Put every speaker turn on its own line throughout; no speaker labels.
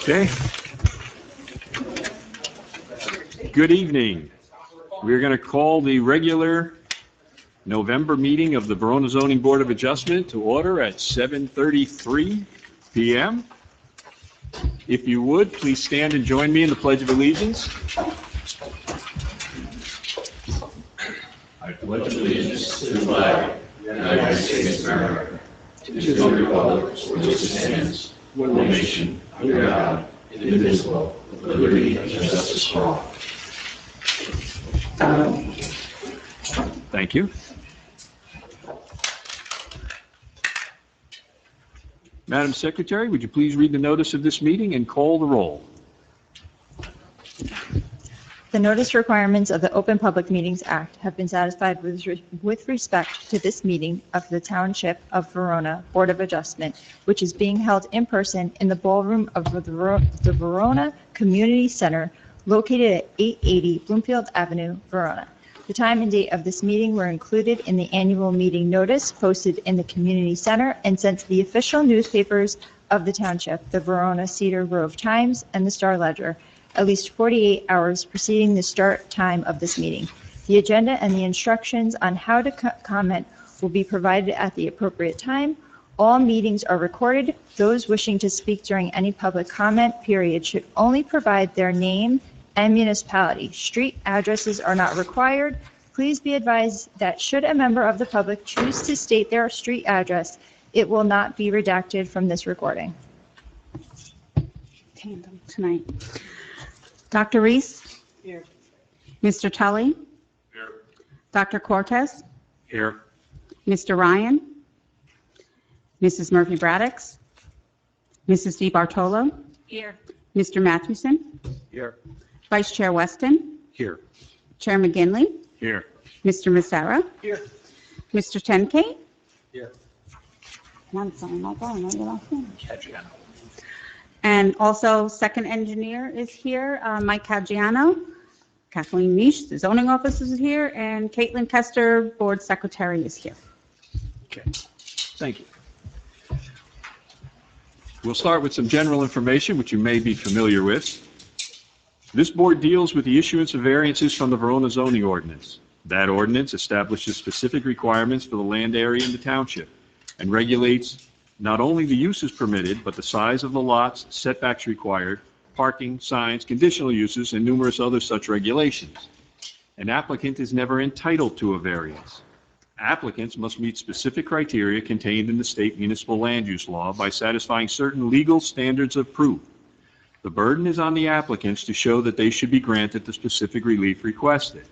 Okay. Good evening. We're going to call the regular November meeting of the Verona Zoning Board of Adjustment to order at 7:33 p.m. If you would, please stand and join me in the Pledge of Allegiance. I pledge allegiance to the flag of the United States of America, to the republic for which it stands, one nation, under God, indivisible, with liberty and justice for all. Thank you. Madam Secretary, would you please read the notice of this meeting and call the roll?
The notice requirements of the Open Public Meetings Act have been satisfied with respect to this meeting of the Township of Verona Board of Adjustment, which is being held in person in the ballroom of the Verona Community Center located at 880 Bloomfield Avenue, Verona. The time and date of this meeting were included in the annual meeting notice posted in the community center and sent to the official newspapers of the township, the Verona Cedar Grove Times and the Star Ledger, at least 48 hours preceding the start time of this meeting. The agenda and the instructions on how to comment will be provided at the appropriate time. All meetings are recorded. Those wishing to speak during any public comment period should only provide their name and municipality. Street addresses are not required. Please be advised that should a member of the public choose to state their street address, it will not be redacted from this recording.
Tonight. Dr. Reese?
Here.
Mr. Tully?
Here.
Dr. Cortez?
Here.
Mr. Ryan? Mrs. Murphy Braddix? Mrs. DiBartolo?
Here.
Mr. Mathewson?
Here.
Vice Chair Weston?
Here.
Chair McGinley?
Here.
Mr. Massara?
Here.
Mr. Tenkate?
Here.
And also, second engineer is here, Mike Caggiano. Kathleen Misch, the zoning officer, is here, and Caitlin Kester, board secretary, is here.
Okay. Thank you. We'll start with some general information which you may be familiar with. This board deals with the issuance of variances from the Verona zoning ordinance. That ordinance establishes specific requirements for the land area in the township and regulates not only the uses permitted, but the size of the lots, setbacks required, parking, signs, conditional uses, and numerous other such regulations. An applicant is never entitled to a variance. Applicants must meet specific criteria contained in the state municipal land use law by satisfying certain legal standards of proof. The burden is on the applicants to show that they should be granted the specific relief requested.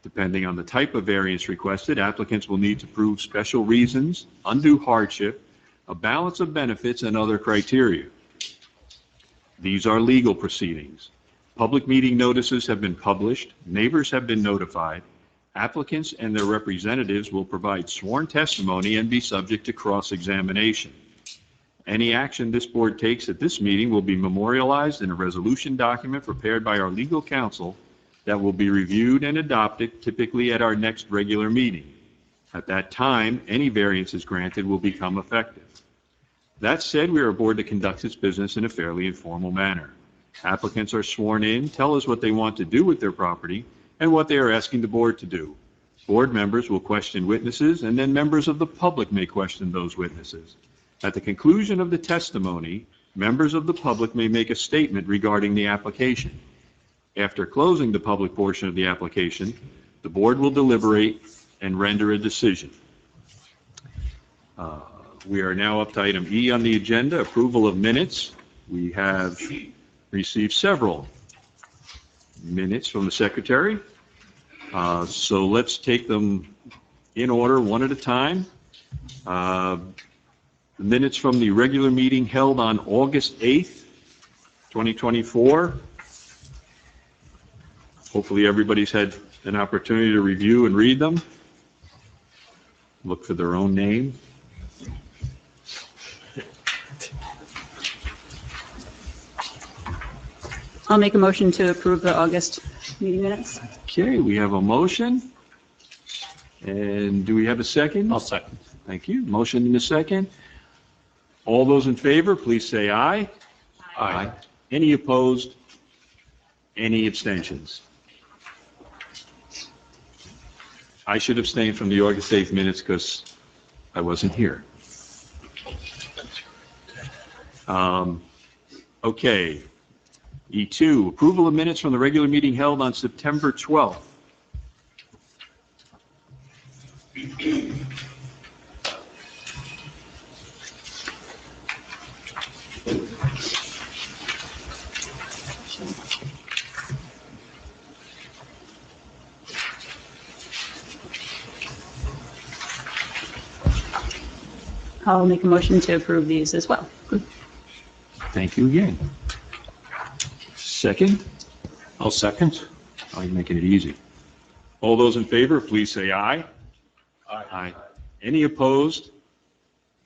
Depending on the type of variance requested, applicants will need to prove special reasons, undue hardship, a balance of benefits, and other criteria. These are legal proceedings. Public meeting notices have been published, neighbors have been notified, applicants and their representatives will provide sworn testimony and be subject to cross-examination. Any action this board takes at this meeting will be memorialized in a resolution document prepared by our legal counsel that will be reviewed and adopted typically at our next regular meeting. At that time, any variances granted will become effective. That said, we are a board that conducts its business in a fairly informal manner. Applicants are sworn in, tell us what they want to do with their property, and what they are asking the board to do. Board members will question witnesses, and then members of the public may question those witnesses. At the conclusion of the testimony, members of the public may make a statement regarding the application. After closing the public portion of the application, the board will deliberate and render a decision. We are now up to item E on the agenda, approval of minutes. We have received several minutes from the secretary. So let's take them in order, one at a time. The minutes from the regular meeting held on August 8th, 2024. Hopefully everybody's had an opportunity to review and read them. Look for their own name.
I'll make a motion to approve the August meeting minutes.
Okay, we have a motion. And do we have a second?
I'll second.
Thank you. Motion and a second. All those in favor, please say aye. Aye. Any opposed? Any abstentions? I should abstain from the August 8th minutes because I wasn't here. Okay. E2, approval of minutes from the regular meeting held on September 12th.
I'll make a motion to approve these as well.
Thank you again. Second?
I'll second.
I'm making it easy. All those in favor, please say aye. Aye. Any opposed?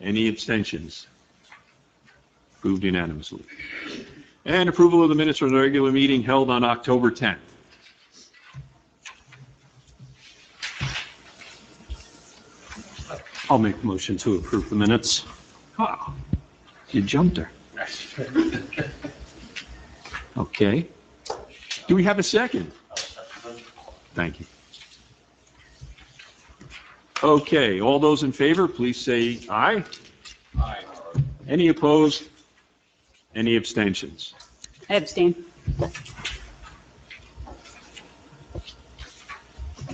Any abstentions? Approved unanimously. And approval of the minutes from the regular meeting held on October 10th.
I'll make a motion to approve the minutes.
Oh, you jumped her. Okay. Do we have a second? Thank you. Okay, all those in favor, please say aye. Aye. Any opposed? Any abstentions?
I abstain.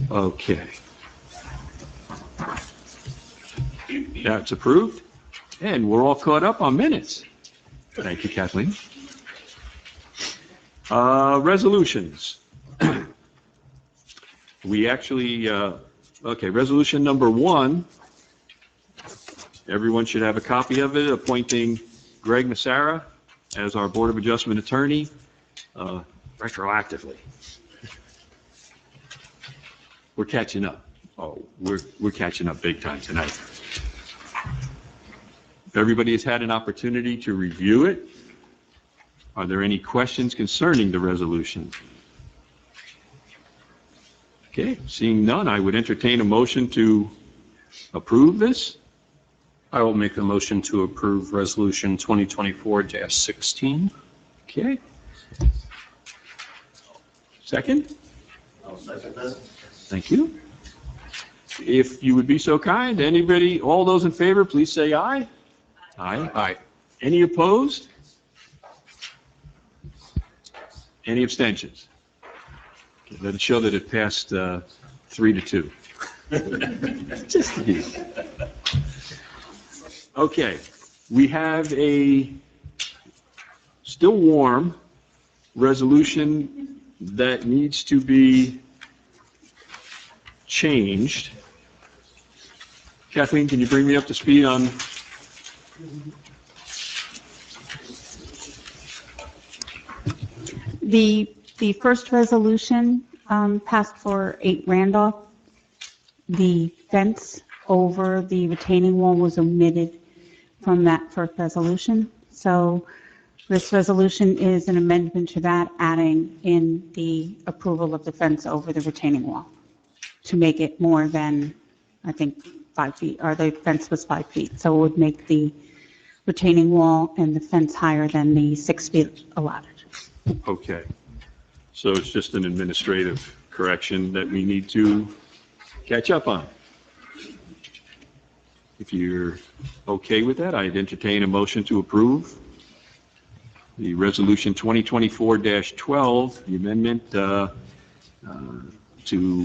Okay. That's approved, and we're all caught up on minutes. Thank you, Kathleen. Resolutions. We actually, okay, resolution number 1. Everyone should have a copy of it, appointing Greg Massara as our Board of Adjustment attorney retroactively. We're catching up. Oh, we're catching up big time tonight. Everybody has had an opportunity to review it. Are there any questions concerning the resolution? Okay, seeing none, I would entertain a motion to approve this.
I will make a motion to approve Resolution 2024-16.
Okay. Second?
I'll second that.
Thank you. If you would be so kind, anybody, all those in favor, please say aye. Aye.
Aye.
Any opposed? Any abstentions? Okay, let it show that it passed 3-2. Just to be. Okay, we have a still warm resolution that needs to be changed. Kathleen, can you bring me up to speed on?
The first resolution passed for 8 Randolph. The fence over the retaining wall was omitted from that first resolution. So this resolution is an amendment to that, adding in the approval of the fence over the retaining wall to make it more than, I think, 5 feet, or the fence was 5 feet. So it would make the retaining wall and the fence higher than the 6 feet allotted.
Okay, so it's just an administrative correction that we need to catch up on. If you're okay with that, I'd entertain a motion to approve the resolution 2024-12, the amendment to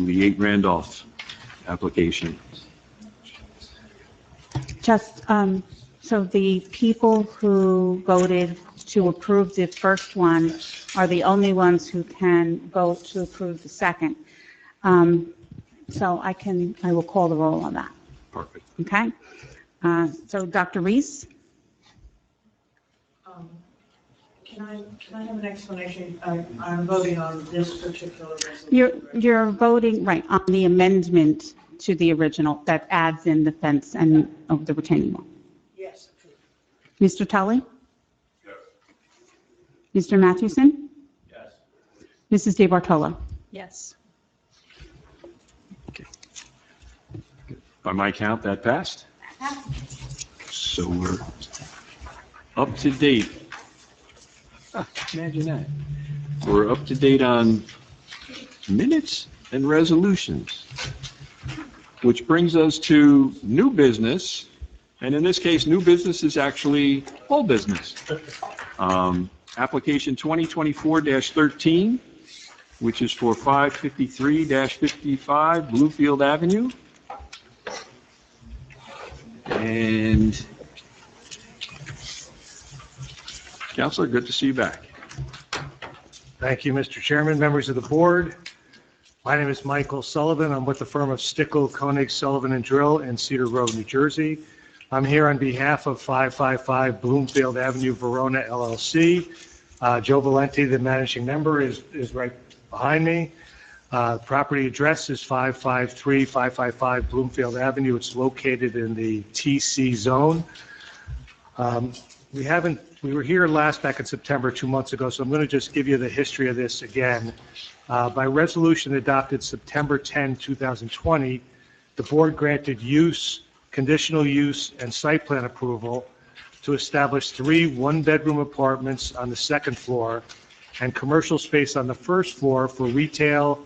the 8 Randolph application.
Just, so the people who voted to approve the first one are the only ones who can vote to approve the second. So I will call the roll on that,
Perfect.
okay? So Dr. Reese?
Can I have an explanation? I'm voting on this particular resolution.
You're voting, right, on the amendment to the original that adds in the fence and of the retaining wall.
Yes, approved.
Mr. Tully? Yes. Mr. Mathewson?
Yes.
Mrs. DeBartolo?
Yes.
By my count, that passed. So we're up to date. Imagine that. We're up to date on minutes and resolutions, which brings us to new business. And in this case, new business is actually old business. Application 2024-13, which is for 553-55 Bluefield Avenue. And Counselor, good to see you back.
Thank you, Mr. Chairman, members of the board. My name is Michael Sullivan. I'm with the firm of Stickle, Koenig, Sullivan and Drill in Cedar Grove, New Jersey. I'm here on behalf of 555 Bloomfield Avenue, Verona, LLC. Joe Valenti, the managing member, is right behind me. Property address is 555 Bloomfield Avenue. It's located in the TC zone. We were here last back in September, 2 months ago, so I'm going to just give you the history of this again. By resolution adopted September 10, 2020, the board granted conditional use, and site plan approval to establish 3 one-bedroom apartments on the second floor and commercial space on the first floor for retail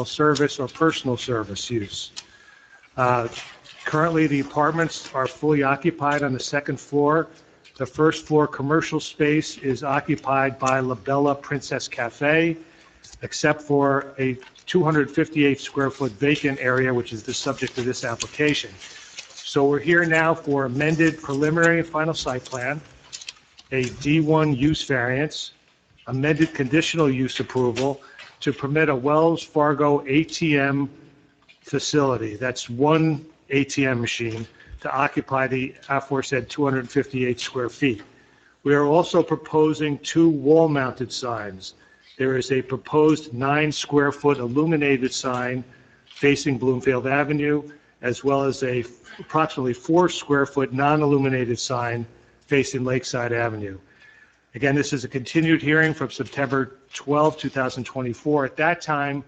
service, or personal service use. Currently, the apartments are fully occupied on the second floor. The first floor commercial space is occupied by La Bella Princess Cafe, except for a 258 square foot vacant area, which is the subject of this application. So we're here now for amended preliminary and final site plan, a D1 use variance, amended conditional use approval to permit a Wells Fargo ATM facility. That's one ATM machine to occupy the aforesaid 258 square feet. We are also proposing 2 wall-mounted signs. There is a proposed 9 square foot illuminated sign facing Bloomfield Avenue, as well as a approximately 4 square foot non-illuminated sign facing Lakeside Avenue. Again, this is a continued hearing from September 12, 2024. At that time,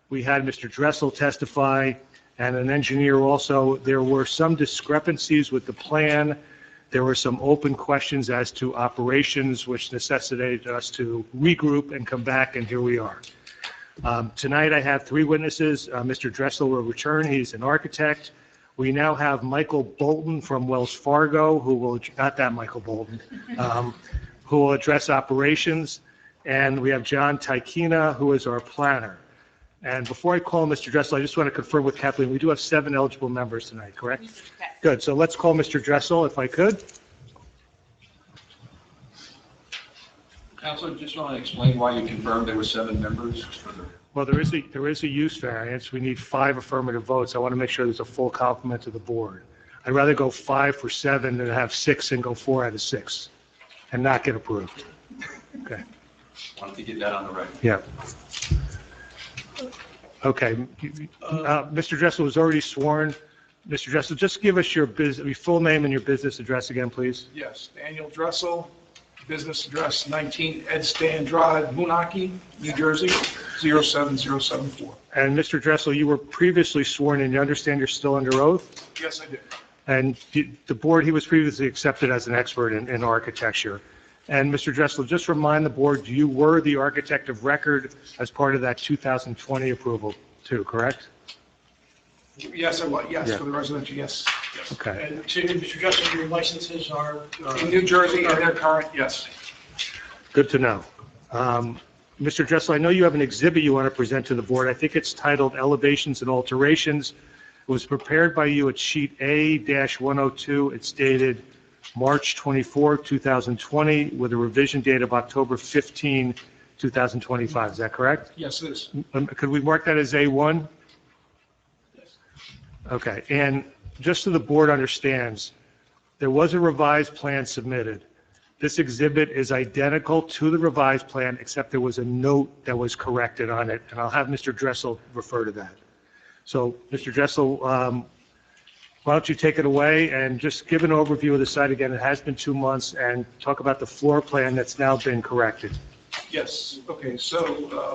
we had Mr. Dressel testify and an engineer also. There were some discrepancies with the plan. There were some open questions as to operations, which necessitated us to regroup and come back, and here we are. Tonight I have 3 witnesses. Mr. Dressel will return. He's an architect. We now have Michael Bolton from Wells Fargo, who will, not that Michael Bolton, who will address operations. And we have John Tykina, who is our planner. And before I call Mr. Dressel, I just want to confirm with Kathleen, we do have 7 eligible members tonight, correct? Good, so let's call Mr. Dressel, if I could.
Counselor, just want to explain why you confirmed there were 7 members?
Well, there is a use variance. We need 5 affirmative votes. I want to make sure there's a full complement of the board. I'd rather go 5 for 7 than have 6 and go 4 out of 6 and not get approved. Okay.
Wanted to get that on the record.
Yeah. Okay. Mr. Dressel was already sworn. Mr. Dressel, just give us your full name and your business address again, please.
Yes, Daniel Dressel, business address 19 Ed Stan Drive, Moonachie, New Jersey, 07074.
And Mr. Dressel, you were previously sworn in. You understand you're still under oath?
Yes, I did.
And the board, he was previously accepted as an expert in architecture. And Mr. Dressel, just remind the board, you were the architect of record as part of that 2020 approval too, correct?
Yes, I was. Yes,
Yeah.
for the residential, yes. Yes.
Okay.
And to Mr. Justin, your licenses are,
In New Jersey, and they're current, yes.
Good to know. Mr. Dressel, I know you have an exhibit you want to present to the board. I think it's titled Elevations and Alterations. It was prepared by you at sheet A-102. It's dated March 24, 2020, with a revision date of October 15, 2025. Is that correct?
Yes, it is.
Could we mark that as A1? Okay, and just so the board understands, there was a revised plan submitted. This exhibit is identical to the revised plan, except there was a note that was corrected on it, and I'll have Mr. Dressel refer to that. So, Mr. Dressel, why don't you take it away and just give an overview of the site again. It has been 2 months, and talk about the floor plan that's now been corrected.
Yes, okay, so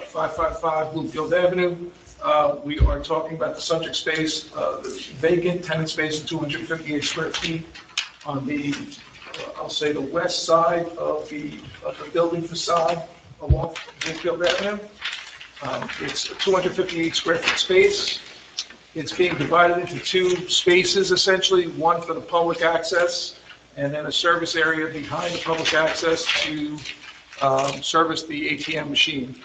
555 Bloomfield Avenue, we are talking about the subject space, the vacant tenant space of 258 square feet on the I'll say, the west side of the building facade along Bloomfield Avenue. It's a 258 square foot space. It's being divided into two spaces, essentially, one for the public access, and then a service area behind the public access to service the ATM machine.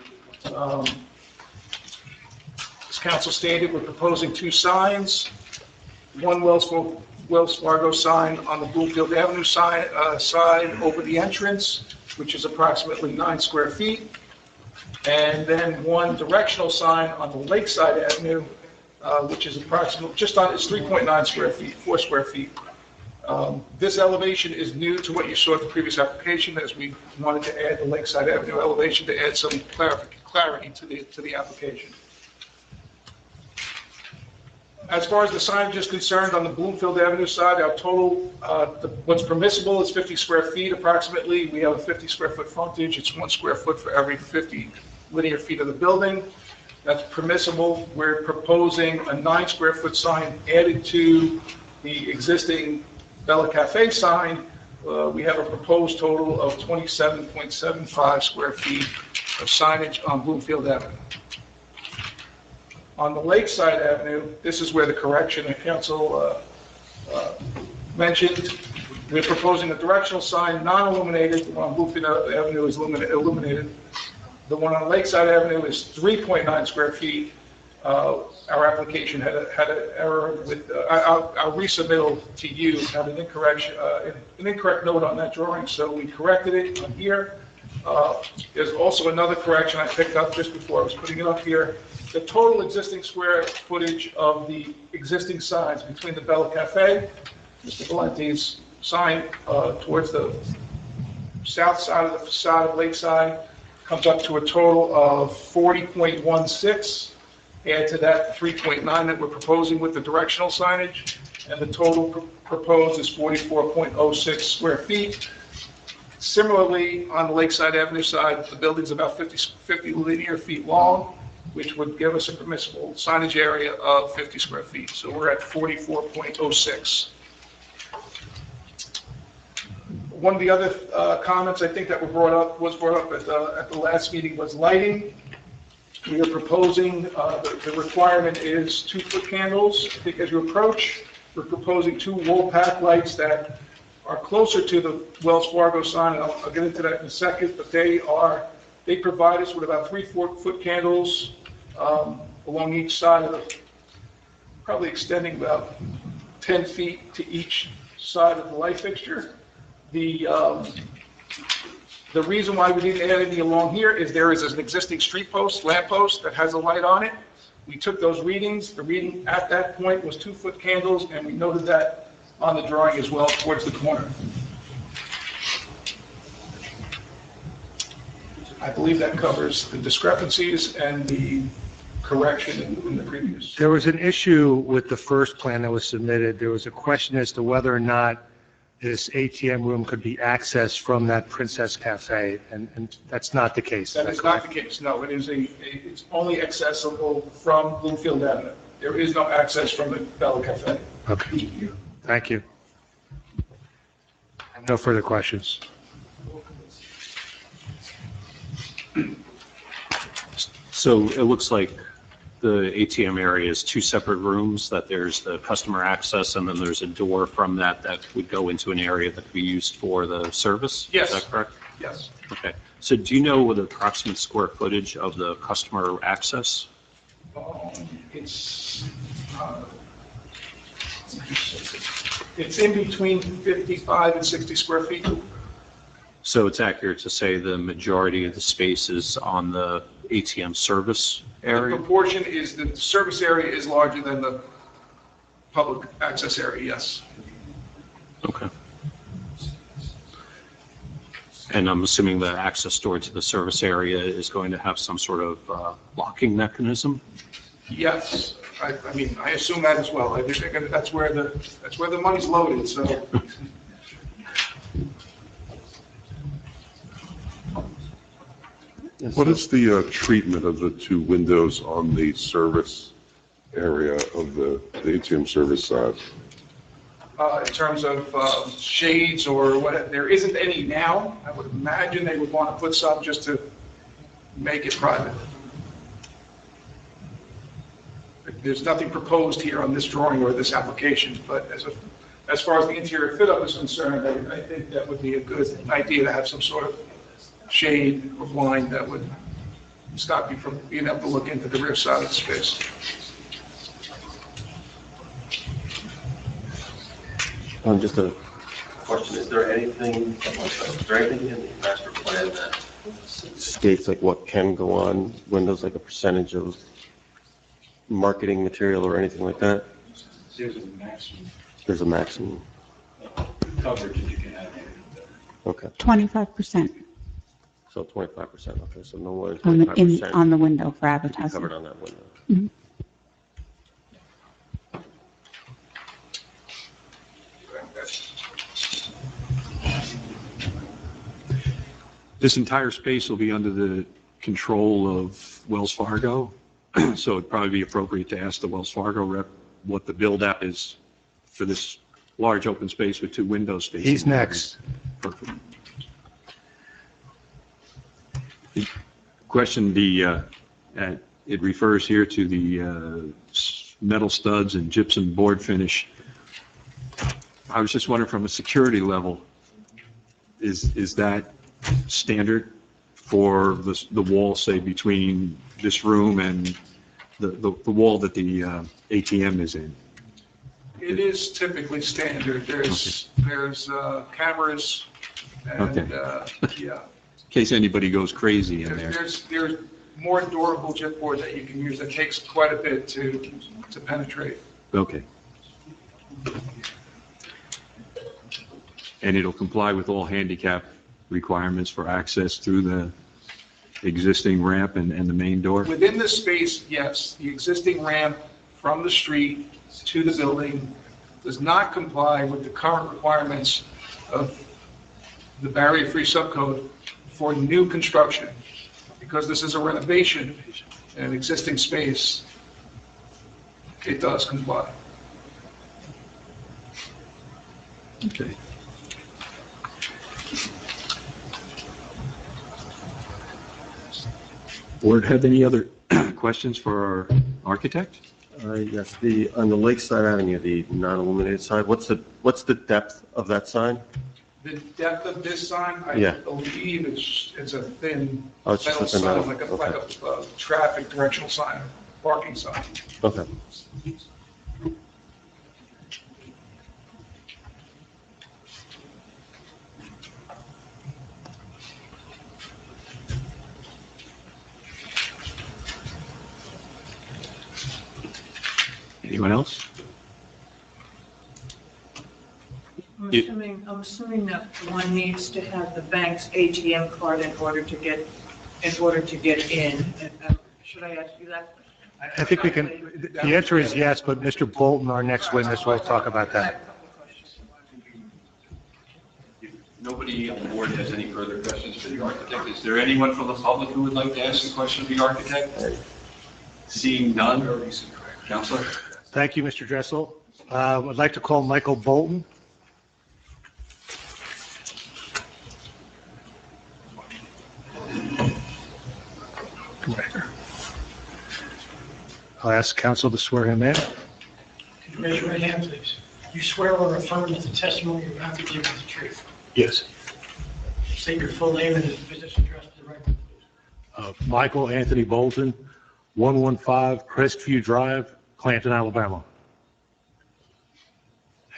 As council stated, we're proposing two signs. One Wells Fargo sign on the Bloomfield Avenue side over the entrance, which is approximately 9 square feet. And then one directional sign on the Lakeside Avenue, which is approximately, it's 3.9 square feet, 4 square feet. This elevation is new to what you saw at the previous application, as we wanted to add the Lakeside Avenue elevation to add some clarity to the application. As far as the signage is concerned, on the Bloomfield Avenue side, our total, what's permissible is 50 square feet approximately. We have a 50 square foot frontage. It's 1 square foot for every 50 linear feet of the building. That's permissible. We're proposing a 9 square foot sign added to the existing Bella Cafe sign. We have a proposed total of 27.75 square feet of signage on Bloomfield Avenue. On the Lakeside Avenue, this is where the correction that council mentioned. We're proposing a directional sign, non-illuminated. The one on Bloomfield Avenue is illuminated. The one on Lakeside Avenue is 3.9 square feet. Our application had an error with, our resubmittal to you had an incorrect note on that drawing, so we corrected it on here. There's also another correction I picked up just before I was putting it up here. The total existing square footage of the existing signs between the Bella Cafe, Mr. Valenti's sign towards the south side of the facade of Lakeside, comes up to a total of 40.16. Add to that 3.9 that we're proposing with the directional signage, and the total proposed is 44.06 square feet. Similarly, on the Lakeside Avenue side, the building's about 50 linear feet long, which would give us a permissible signage area of 50 square feet. So we're at 44.06. One of the other comments I think that was brought up at the last meeting was lighting. We are proposing, the requirement is 2-foot candles. I think as you approach, we're proposing 2 wall pack lights that are closer to the Wells Fargo sign, and I'll get into that in a second, but they provide us with about 3 4-foot candles along each side of the, probably extending about 10 feet to each side of the light fixture. The reason why we didn't add any along here is there is an existing street post, lamp post that has a light on it. We took those readings. The reading at that point was 2-foot candles, and we noted that on the drawing as well towards the corner. I believe that covers the discrepancies and the correction in the previous.
There was an issue with the first plan that was submitted. There was a question as to whether or not this ATM room could be accessed from that Princess Cafe, and that's not the case.
That is not the case, no. It's only accessible from Bloomfield Avenue. There is no access from the Bella Cafe.
Okay, thank you. I have no further questions.
So it looks like the ATM area is 2 separate rooms, that there's the customer access, and then there's a door from that would go into an area that could be used for the service?
Yes.
Is that correct?
Yes.
Okay. So do you know the approximate square footage of the customer access?
It's in between 55 and 60 square feet.
So it's accurate to say the majority of the space is on the ATM service
The
area?
proportion is the service area is larger than the public access area, yes.
Okay. And I'm assuming the access door to the service area is going to have some sort of locking mechanism?
Yes. I mean, I assume that as well. I think that's where the money's loaded, so.
What is the treatment of the 2 windows on the service area of the ATM service side?
in terms of shades or what, there isn't any now. I would imagine they would want to put some just to make it private. There's nothing proposed here on this drawing or this application, but as far as the interior fit-up is concerned, I think that would be a good idea to have some sort of shade or blind that would stop you from being able to look into the rear side of the space.
Just a question, is there anything in the master plan that states like what can go on windows, like a percentage of marketing material or anything like that?
There's a maximum
There's a maximum.
coverage that you can have.
Okay,
25%
so 25%, okay, so no more
on
than
the,
25%
on the window for
covered
advertising.
on that window.
Mhm.
This entire space will be under the control of Wells Fargo, so it'd probably be appropriate to ask the Wells Fargo rep what the build-out is for this large open space with 2 windows facing.
He's next.
Perfect. The question, it refers here to the metal studs and gypsum board finish. I was just wondering, from a security level, is that standard for the wall, say, between this room and the wall that the ATM is in?
It is typically standard. There's cameras and, yeah.
In case anybody goes crazy in there.
There's more durable chipboard that you can use that takes quite a bit to penetrate.
Okay. And it'll comply with all handicap requirements for access through the existing ramp and the main door?
Within the space, yes, the existing ramp from the street to the building does not comply with the current requirements of the barrier-free subcode for new construction. Because this is a renovation in an existing space, it does comply.
Okay. Board have any other questions for our architect?
Yes, on the Lakeside Avenue, the non-illuminated side, what's the depth of that sign?
The depth of this sign, I
Yeah.
believe it's a thin
Oh, it's just
metal
a thin
sign,
metal,
like a traffic directional sign, parking sign.
Okay.
Anyone else?
I'm assuming that one needs to have the bank's ATM card in order to get in. Should I ask you that?
I think we can, the answer is yes, but Mr. Bolton, our next witness, will talk about
I have
that.
a couple of questions.
If nobody on the board has any further questions for the architect, is there anyone from the public who would like to ask a question of the architect? Seeing none, Counselor?
Thank you, Mr. Dressel. I'd like to call Michael Bolton. Come right here. I'll ask counsel to swear him in.
Raise your right hand, please. You swear or affirm that the testimony you're about to give is the truth.
Yes.
State your full name and the business address to the record, please.
Michael Anthony Bolton, 115 Crestview Drive, Clanton, Alabama.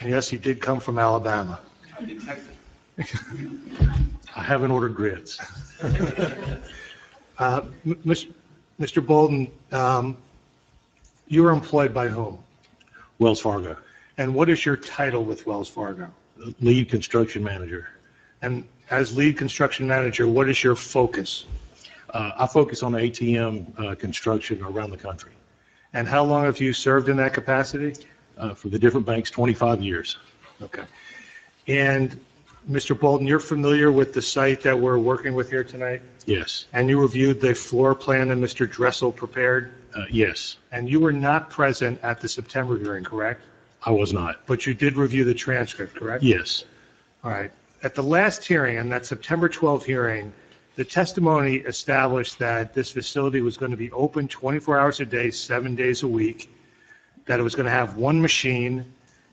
And yes, he did come from Alabama.
I detected.
I haven't ordered grits. Mr. Bolton, you are employed by whom?
Wells Fargo,
And what is your title with Wells Fargo?
lead construction manager.
And as lead construction manager, what is your focus?
I focus on ATM construction around the country.
And how long have you served in that capacity?
For the different banks, 25 years.
Okay. And Mr. Bolton, you're familiar with the site that we're working with here tonight?
Yes,
And you reviewed the floor plan that Mr. Dressel prepared?
yes.
And you were not present at the September hearing, correct?
I was not.
But you did review the transcript, correct?
Yes.
All right. At the last hearing, on that September 12th hearing, the testimony established that this facility was going to be open 24 hours a day, 7 days a week, that it was going to have one machine,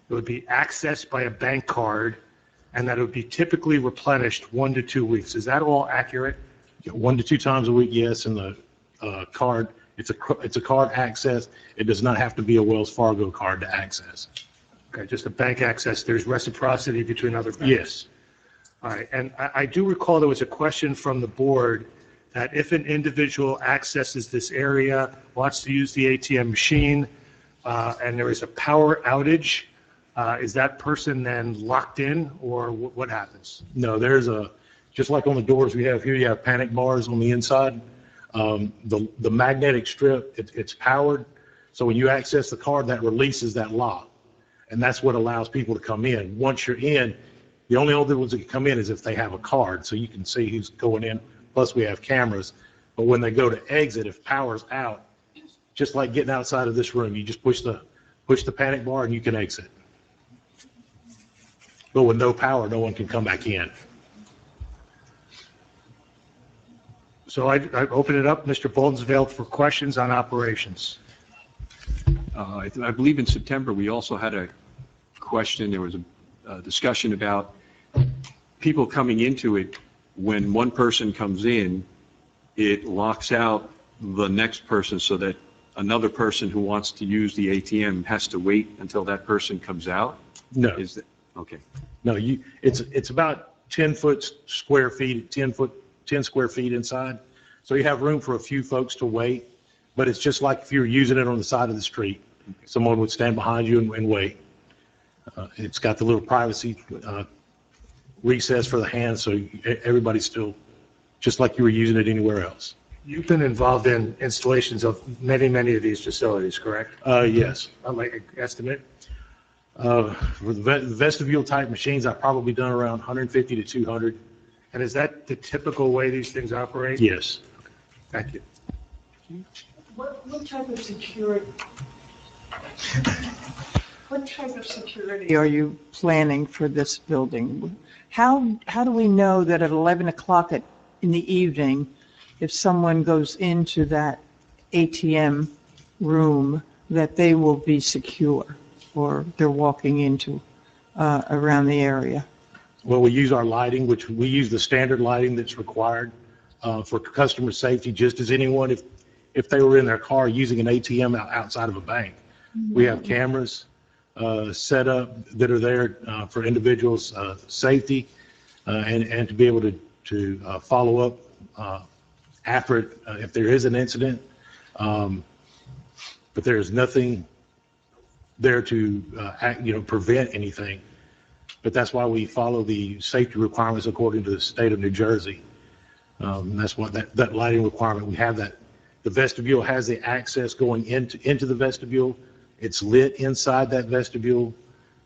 it would be accessed by a bank card, and that it would be typically replenished 1 to 2 weeks. Is that all accurate?
1 to 2 times a week, yes, and the card, it's a card access. It does not have to be a Wells Fargo card to access.
Okay, just a bank access. There's reciprocity between other banks?
Yes.
All right, and I do recall there was a question from the board that if an individual accesses this area, wants to use the ATM machine, and there is a power outage, is that person then locked in, or what happens?
No, just like on the doors we have here, you have panic bars on the inside. The magnetic strip, it's powered, so when you access the card, that releases that lock, and that's what allows people to come in. Once you're in, the only other ones that can come in is if they have a card, so you can see who's going in, plus we have cameras. But when they go to exit, if power's out, just like getting outside of this room, you just push the panic bar and you can exit. But with no power, no one can come back in.
So I open it up. Mr. Bolton's available for questions on operations.
I believe in September, we also had a question, there was a discussion about people coming into it. When one person comes in, it locks out the next person so that another person who wants to use the ATM has to wait until that person comes out?
No.
Is that, okay.
No, it's about 10 square feet inside. So you have room for a few folks to wait, but it's just like if you were using it on the side of the street. Someone would stand behind you and wait. It's got the little privacy recess for the hands, so everybody's still just like you were using it anywhere else.
You've been involved in installations of many of these facilities, correct?
Yes.
Like estimate?
For the vestibule type machines, I've probably done around 150 to 200.
And is that the typical way these things operate?
Yes.
Thank you.
What type of security? What type of security are you planning for this building? How do we know that at 11 o'clock in the evening, if someone goes into that ATM room, that they will be secure, or they're walking into around the area?
Well, we use our lighting, which we use the standard lighting that's required for customer safety, just as anyone, if they were in their car using an ATM outside of a bank. We have cameras set up that are there for individuals' safety and to be able to follow up after it, if there is an incident. But there is nothing there to prevent anything. But that's why we follow the safety requirements according to the state of New Jersey. That's what that lighting requirement, we have that. The vestibule has the access going into the vestibule. It's lit inside that vestibule.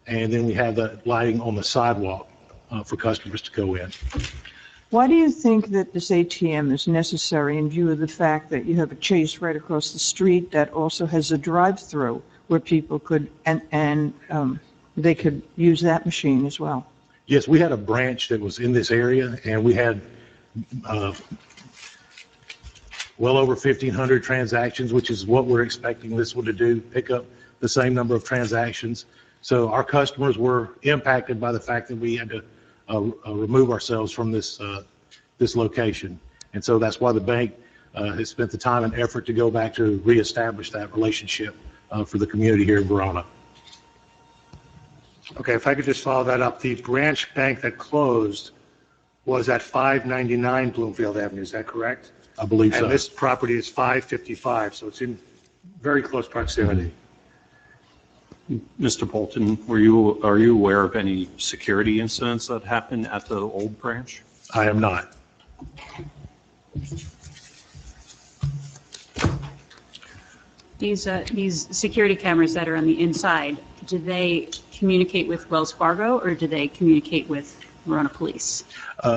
And then we have that lighting on the sidewalk for customers to go in.
Why do you think that this ATM is necessary in view of the fact that you have a Chase right across the street that also has a drive-through where people could, and they could use that machine as well?
Yes, we had a branch that was in this area, and we had well over 1,500 transactions, which is what we're expecting this one to do, pick up the same number of transactions. So our customers were impacted by the fact that we had to remove ourselves from this location. And so that's why the bank has spent the time and effort to go back to reestablish that relationship for the community here in Verona.
Okay, if I could just follow that up. The branch bank that closed was at 599 Bloomfield Avenue, is that correct?
I believe so.
And this property is 555, so it's in very close proximity.
Mr. Bolton, are you aware of any security incidents that happened at the old branch?
I am not.
These security cameras that are on the inside, do they communicate with Wells Fargo or do they communicate with Verona Police?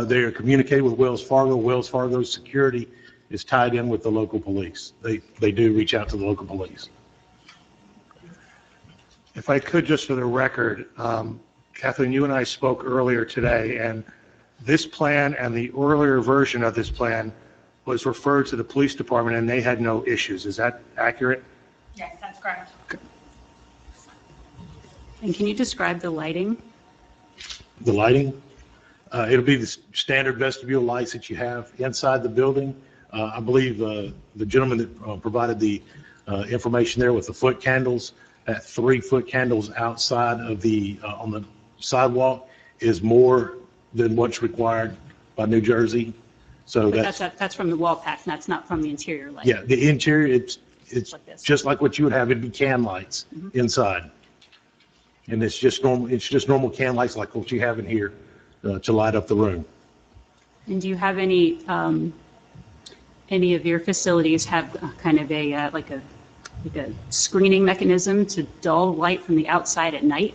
They are communicating with Wells Fargo. Wells Fargo's security is tied in with the local police. They do reach out to the local police.
If I could, just for the record, Kathleen, you and I spoke earlier today, and this plan and the earlier version of this plan was referred to the police department, and they had no issues. Is that accurate?
Yes, that's correct. And can you describe the lighting?
The lighting, it'll be the standard vestibule lights that you have inside the building. I believe the gentleman that provided the information there with the foot candles, that 3-foot candles outside of the, on the sidewalk is more than what's required by New Jersey. So
But that's from the wall pack, that's not from the interior light.
yeah, the interior, it's
Like this.
just like what you would have, it'd be can lights inside. And it's just normal can lights like what you have in here to light up the room.
And do you have any of your facilities have kind of a, like a screening mechanism to dull light from the outside at night?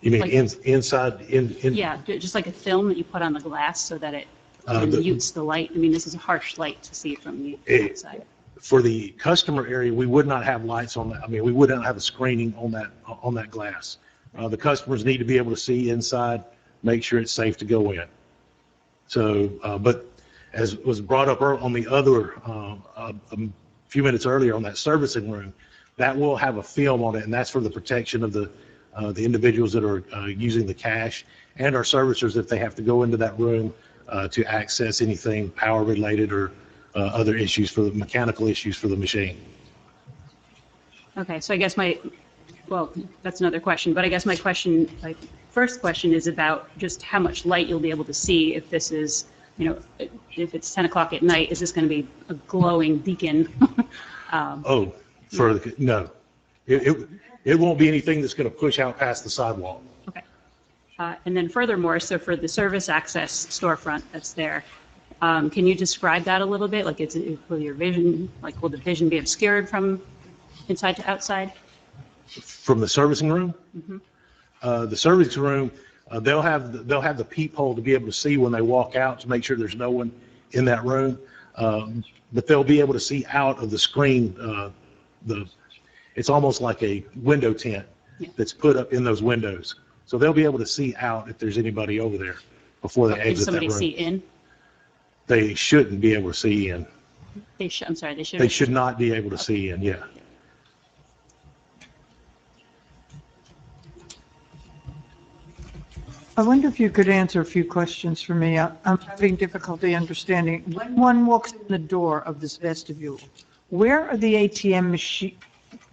You mean
Like-
inside,
Yeah, just like a film that you put on the glass so that it
The-
mutes the light. I mean, this is a harsh light to see from the outside.
For the customer area, we would not have lights on that. I mean, we would not have a screening on that glass. The customers need to be able to see inside, make sure it's safe to go in. So, but as was brought up on the other, a few minutes earlier on that servicing room, that will have a film on it, and that's for the protection of the individuals that are using the cash and our servicers if they have to go into that room to access anything power related or other issues for the mechanical issues for the machine.
Okay, so I guess well, that's another question, but I guess my question, first question is about just how much light you'll be able to see if this is, if it's 10 o'clock at night, is this going to be a glowing beacon?
No. It won't be anything that's going to push out past the sidewalk.
Okay. And then furthermore, so for the service access storefront that's there, can you describe that a little bit? Like, will your vision, will the vision be obscured from inside to outside?
From the servicing room? The servicing room, they'll have the peephole to be able to see when they walk out to make sure there's no one in that room. But they'll be able to see out of the screen. It's almost like a window tent that's put up in those windows. So they'll be able to see out if there's anybody over there before they exit that room.
Can somebody see in?
They shouldn't be able to see in.
I'm sorry, they should.
They should not be able to see in, yeah.
I wonder if you could answer a few questions for me. I'm having difficulty understanding. When one walks in the door of this vestibule, where are the ATM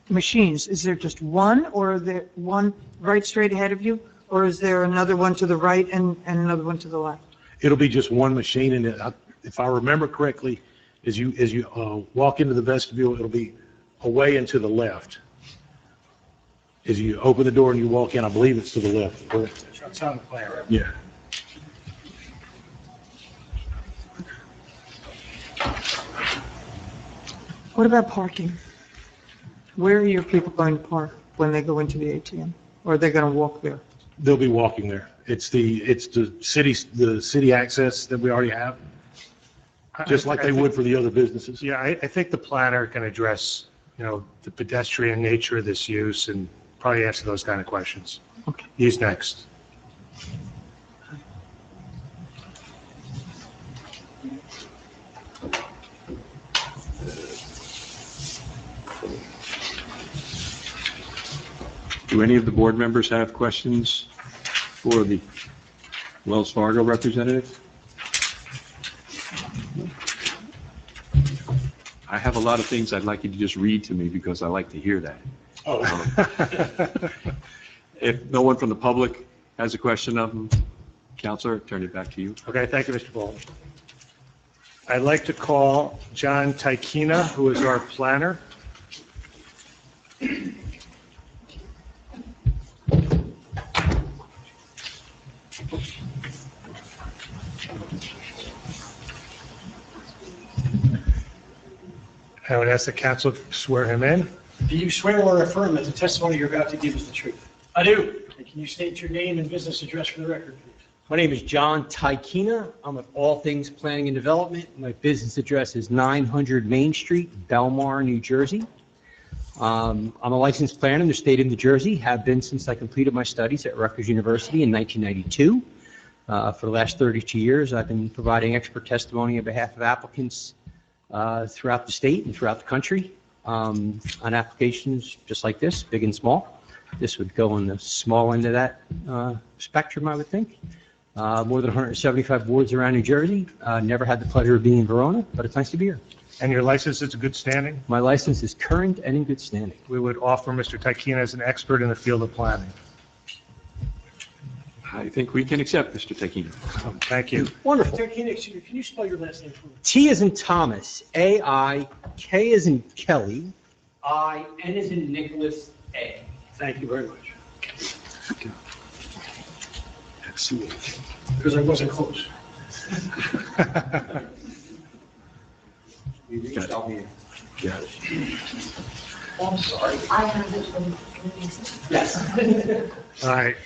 machines? Is there just one, or are there one right straight ahead of you? Or is there another one to the right and another one to the left?
It'll be just one machine, and if I remember correctly, as you walk into the vestibule, it'll be away and to the left. As you open the door and you walk in, I believe it's to the left. Correct?
It's on the plan, right?
Yeah.
What about parking? Where are your people going to park when they go into the ATM? Or are they going to walk there?
They'll be walking there. It's the city access that we already have, just like they would for the other businesses.
Yeah, I think the planner can address, the pedestrian nature of this use and probably answer those kind of questions.
Okay.
He's next.
Do any of the board members have questions for the Wells Fargo representative? I have a lot of things I'd like you to just read to me because I like to hear that. If no one from the public has a question of them, Counselor, turn it back to you.
Okay, thank you, Mr. Baldwin. I'd like to call John Tykina, who is our planner. I would ask the council to swear him in.
Do you swear or affirm that the testimony you're about to give is the truth?
I do.
And can you state your name and business address for the record, please?
My name is John Tykina. I'm at All Things Planning and Development. My business address is 900 Main Street, Belmar, New Jersey. I'm a licensed planner in the state of New Jersey, have been since I completed my studies at Rutgers University in 1992. For the last 32 years, I've been providing expert testimony on behalf of applicants throughout the state and throughout the country on applications just like this, big and small. This would go on the small end of that spectrum, I would think. More than 175 boards around New Jersey. Never had the pleasure of being in Verona, but it's nice to be here.
And your license is in good standing?
My license is current and in good standing.
We would offer Mr. Tykina as an expert in the field of planning.
I think we can accept Mr. Tykina.
Thank you.
Wonderful.
Tykina, excuse me, can you spell your last name for me?
T as in Thomas, A-I, K as in Kelly, I, N as in Nicholas, A.
Thank you very much.
Excellent.
Because I wasn't close.
Got it. Got it.
I'm sorry.
I have it from.
Yes.
All right.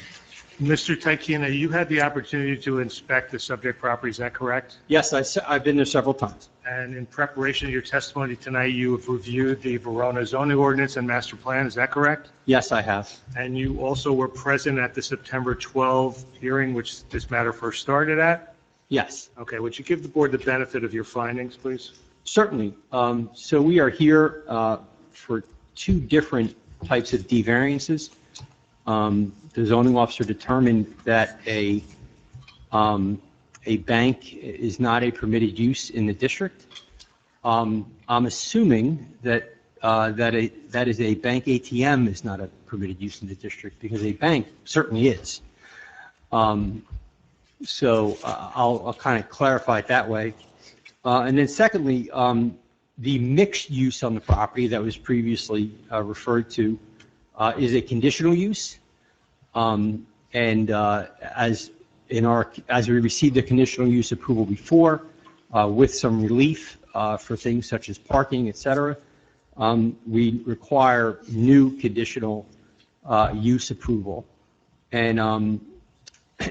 Mr. Tykina, you had the opportunity to inspect the subject property, is that correct?
Yes, I've been there several times.
And in preparation of your testimony tonight, you have reviewed the Verona zoning ordinance and master plan, is that correct?
Yes, I have.
And you also were present at the September 12 hearing, which this matter first started at?
Yes.
Okay, would you give the board the benefit of your findings, please?
Certainly. So we are here for two different types of D variances. The zoning officer determined that a bank is not a permitted use in the district. I'm assuming that that is a bank ATM is not a permitted use in the district, because a bank certainly is. So I'll kind of clarify it that way. And then secondly, the mixed use on the property that was previously referred to is a conditional use. As we received the conditional use approval before, with some relief for things such as parking, et cetera, we require new conditional use approval. And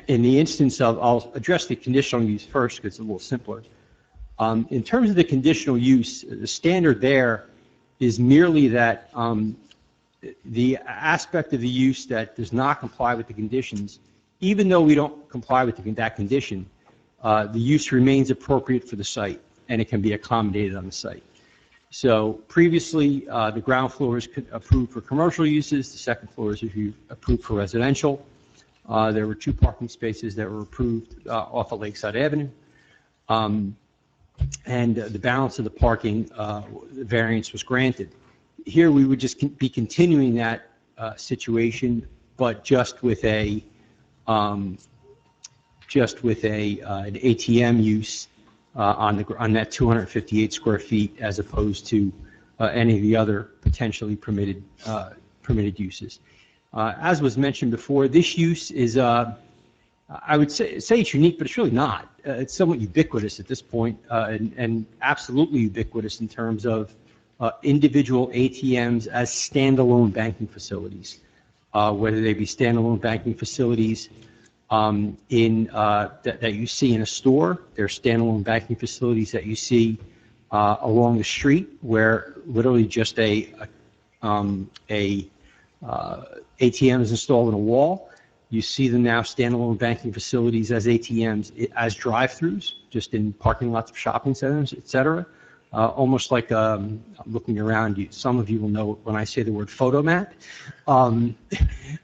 in the instance of, I'll address the conditional use first because it's a little simpler. In terms of the conditional use, the standard there is merely that the aspect of the use that does not comply with the conditions, even though we don't comply with that condition, the use remains appropriate for the site and it can be accommodated on the site. So previously, the ground floor is approved for commercial uses, the second floor is approved for residential. There were 2 parking spaces that were approved off of Lakeside Avenue. And the balance of the parking variance was granted. Here we would just be continuing that situation, but just with an ATM use on that 258 square feet, as opposed to any of the other potentially permitted uses. As was mentioned before, this use is I would say it's unique, but it's really not. It's somewhat ubiquitous at this point, and absolutely ubiquitous in terms of individual ATMs as standalone banking facilities, whether they be standalone banking facilities that you see in a store. They're standalone banking facilities that you see along the street, where literally just a ATM is installed in a wall. You see them now, standalone banking facilities as ATMs, as drive-throughs, just in parking lots of shopping centers, et cetera. Almost like, I'm looking around you, some of you will know when I say the word photomat,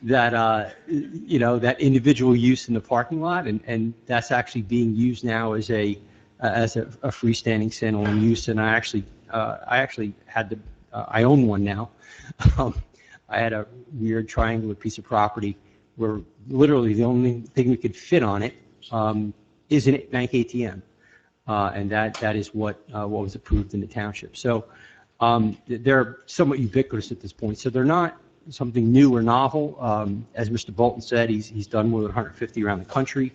that individual use in the parking lot, and that's actually being used now as a freestanding standalone use. And I actually had I own one now. I had a weird triangular piece of property where literally the only thing we could fit on it is a bank ATM. And that is what was approved in the township. So they're somewhat ubiquitous at this point. So they're not something new or novel. As Mr. Bolton said, he's done more than 150 around the country.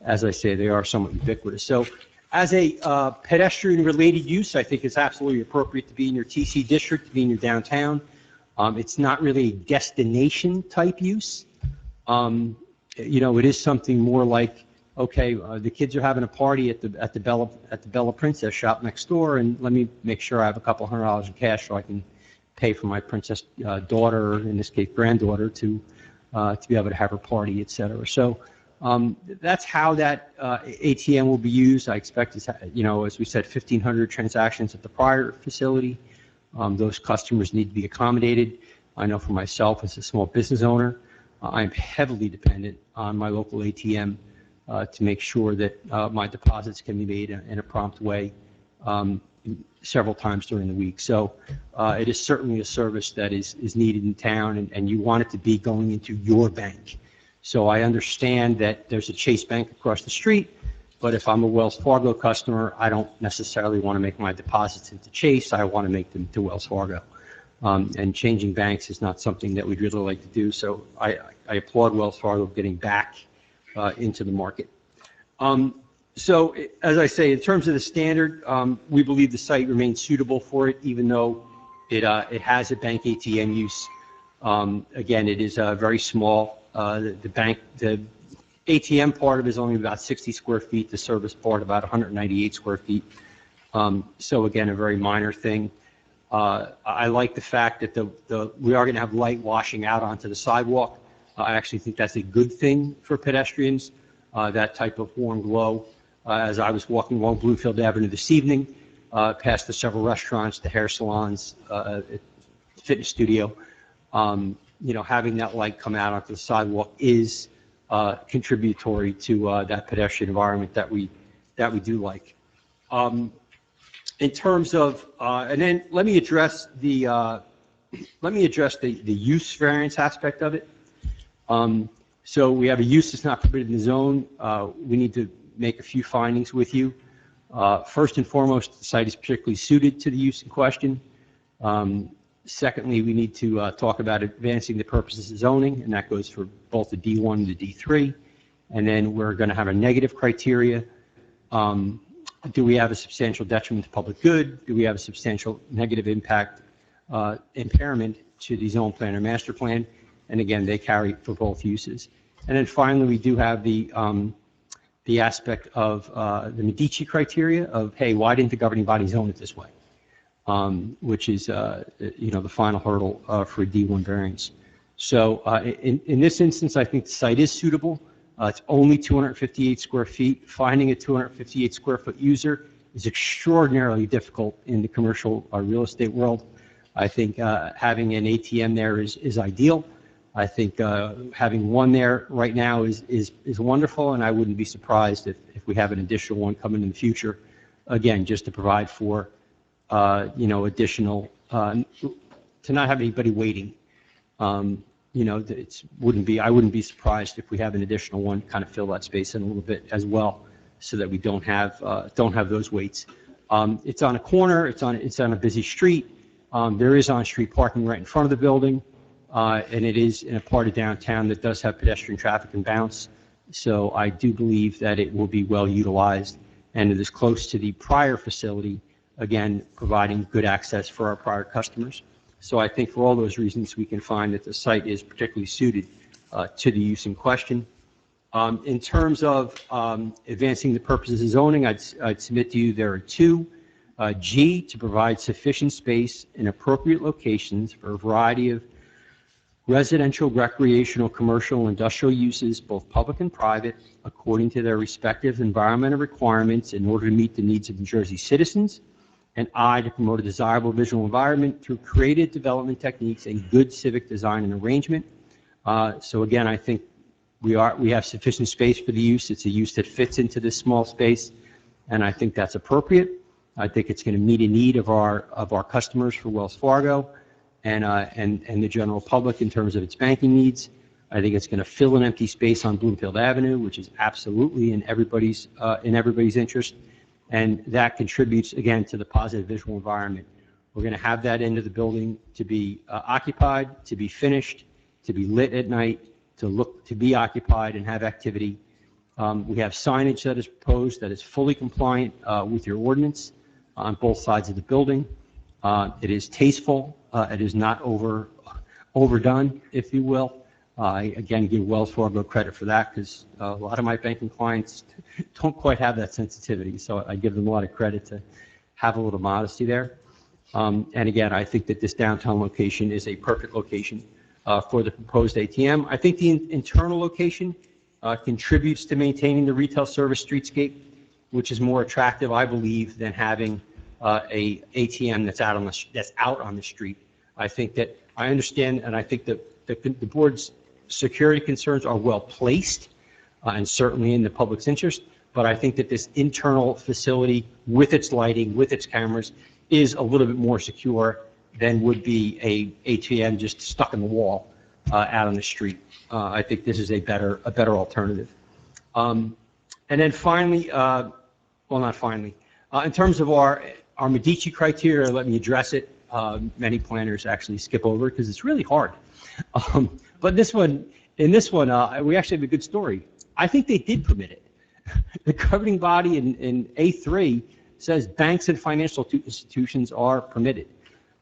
As I say, they are somewhat ubiquitous. So as a pedestrian-related use, I think it's absolutely appropriate to be in your TC district, to be in your downtown. It's not really a destination-type use. It is something more like, okay, the kids are having a party at the Bella Princess shop next door, and let me make sure I have a couple $100 in cash so I can pay for my princess daughter, in this case granddaughter, to be able to have her party, et cetera. So that's how that ATM will be used. I expect, as we said, 1,500 transactions at the prior facility. Those customers need to be accommodated. I know for myself as a small business owner, I'm heavily dependent on my local ATM to make sure that my deposits can be made in a prompt way several times during the week. So it is certainly a service that is needed in town, and you want it to be going into your bank. So I understand that there's a Chase Bank across the street, but if I'm a Wells Fargo customer, I don't necessarily want to make my deposits into Chase. I want to make them to Wells Fargo. And changing banks is not something that we'd really like to do. So I applaud Wells Fargo getting back into the market. So as I say, in terms of the standard, we believe the site remains suitable for it, even though it has a bank ATM use. Again, it is very small. The ATM part of it is only about 60 square feet. The service part about 198 square feet. So again, a very minor thing. I like the fact that we are going to have light washing out onto the sidewalk. I actually think that's a good thing for pedestrians, that type of warm glow. As I was walking along Bloomfield Avenue this evening, past the several restaurants, the hair salons, fitness studio, having that light come out onto the sidewalk is contributory to that pedestrian environment that we do like. In terms of, and then let me address the use variance aspect of it. So we have a use that's not permitted in the zone. We need to make a few findings with you. First and foremost, the site is particularly suited to the use in question. Secondly, we need to talk about advancing the purposes of zoning, and that goes for both the D1 and the D3. And then we're going to have a negative criteria. Do we have a substantial detriment to public good? Do we have a substantial negative impact, impairment to the zone plan or master plan? And again, they carry for both uses. And then finally, we do have the aspect of the Medici criteria of, hey, why didn't the governing body zone it this way? Which is, the final hurdle for a D1 variance. So in this instance, I think the site is suitable. It's only 258 square feet. Finding a 258 square foot user is extraordinarily difficult in the commercial real estate world. I think having an ATM there is ideal. I think having one there right now is wonderful, and I wouldn't be surprised if we have an additional one coming in the future, again, just to provide for, additional, to not have anybody waiting. I wouldn't be surprised if we have an additional one, kind of fill that space in a little bit as well, so that we don't have those waits. It's on a corner. It's on a busy street. There is on-street parking right in front of the building, and it is in a part of downtown that does have pedestrian traffic and bounce. So I do believe that it will be well utilized, and it is close to the prior facility, again, providing good access for our prior customers. So I think for all those reasons, we can find that the site is particularly suited to the use in question. In terms of advancing the purposes of zoning, I'd submit to you there are two. G, to provide sufficient space in appropriate locations for a variety of residential, recreational, commercial, and industrial uses, both public and private, according to their respective environmental requirements in order to meet the needs of New Jersey citizens. And I, to promote a desirable visual environment through creative development techniques and good civic design and arrangement. So again, I think we have sufficient space for the use. It's a use that fits into this small space, and I think that's appropriate. I think it's going to meet a need of our customers for Wells Fargo and the general public in terms of its banking needs. I think it's going to fill an empty space on Bloomfield Avenue, which is absolutely in everybody's interest. And that contributes, again, to the positive visual environment. We're going to have that end of the building to be occupied, to be finished, to be lit at night, to be occupied and have activity. We have signage that is proposed that is fully compliant with your ordinance on both sides of the building. It is tasteful. It is not overdone, if you will. I, again, give Wells Fargo credit for that because a lot of my banking clients don't quite have that sensitivity. So I give them a lot of credit to have a little modesty there. And again, I think that this downtown location is a perfect location for the proposed ATM. I think the internal location contributes to maintaining the retail service streetscape, which is more attractive, I believe, than having a ATM that's out on the street. I think that I understand, and I think that the board's security concerns are well placed and certainly in the public's interest. But I think that this internal facility with its lighting, with its cameras, is a little bit more secure than would be a ATM just stuck in the wall out on the street. I think this is a better alternative. And then finally, well, not finally, in terms of our Medici criteria, let me address it. Many planners actually skip over it because it's really hard. But in this one, we actually have a good story. I think they did permit it. The governing body in A3 says banks and financial institutions are permitted.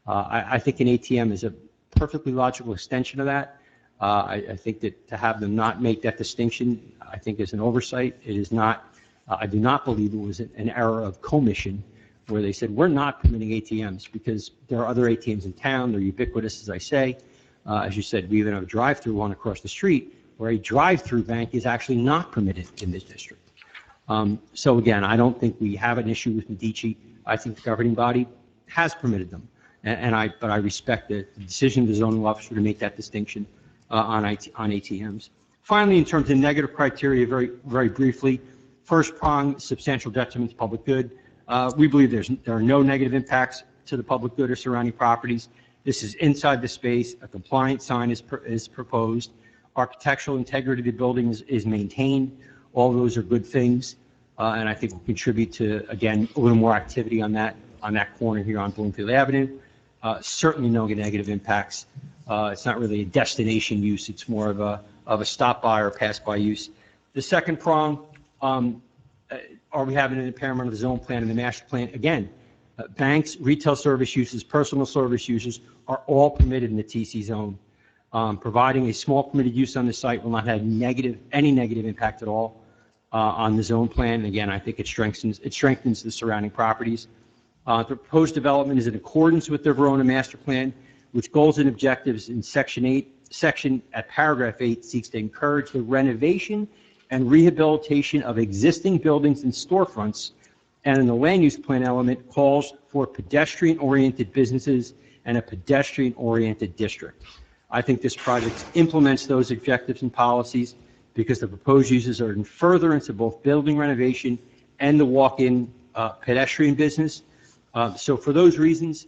I think an ATM is a perfectly logical extension of that. I think that to have them not make that distinction, I think is an oversight. It is not, I do not believe it was an error of commission where they said, we're not permitting ATMs because there are other ATMs in town. They're ubiquitous, as I say. As you said, we even have a drive-through one across the street where a drive-through bank is actually not permitted in this district. So again, I don't think we have an issue with Medici. I think the governing body has permitted them. But I respect the decision of the zoning officer to make that distinction on ATMs. Finally, in terms of negative criteria, very briefly, first prong, substantial detriment to public good. We believe there are no negative impacts to the public good or surrounding properties. This is inside the space. A compliant sign is proposed. Architectural integrity of the building is maintained. All those are good things, and I think will contribute to, again, a little more activity on that corner here on Bloomfield Avenue. Certainly no negative impacts. It's not really a destination use. It's more of a stop-by or pass-by use. The second prong, are we having an impairment of the zone plan and the master plan? Again, banks, retail service uses, personal service uses are all permitted in the TC zone. Providing a small permitted use on the site will not have any negative impact at all on the zone plan. And again, I think it strengthens the surrounding properties. The proposed development is in accordance with the Verona master plan, which goals and objectives in section at paragraph 8 seeks to encourage the renovation and rehabilitation of existing buildings and storefronts, and in the land use plan element calls for pedestrian-oriented businesses and a pedestrian-oriented district. I think this project implements those objectives and policies because the proposed uses are in furtherance of both building renovation and the walk-in pedestrian business. So for those reasons,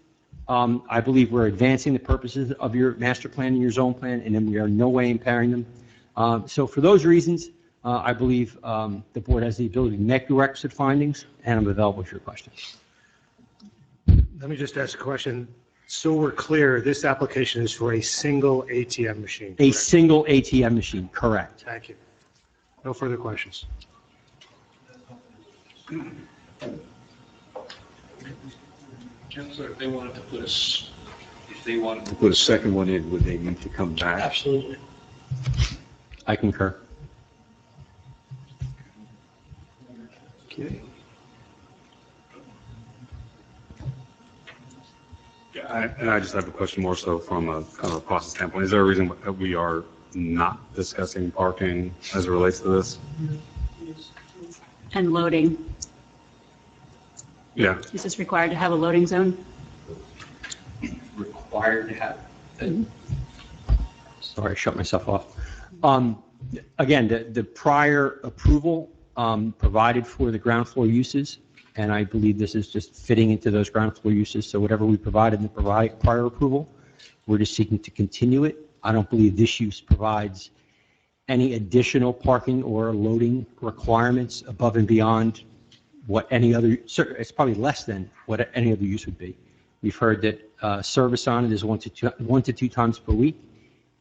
I believe we're advancing the purposes of your master plan and your zone plan, and then we are in no way impairing them. So for those reasons, I believe the board has the ability to make the requisite findings, and I'm available for your questions.
Let me just ask a question. So we're clear, this application is for a single ATM machine,
A
correct?
single ATM machine, correct.
Thank you. No further questions.
Chancellor, if they wanted to
Put a second one in, would they need to come back?
Absolutely.
I concur.
Okay. And I just have a question more so from a kind of a process standpoint. Is there a reason that we are not discussing parking as it relates to this?
And loading.
Yeah.
Is this required to have a loading zone?
Required to have. Sorry, I shut myself off. Again, the prior approval provided for the ground floor uses, and I believe this is just fitting into those ground floor uses. So whatever we provided in the prior approval, we're just seeking to continue it. I don't believe this use provides any additional parking or loading requirements above and beyond what any other, it's probably less than what any other use would be. We've heard that service on it is 1 to 2 times per week.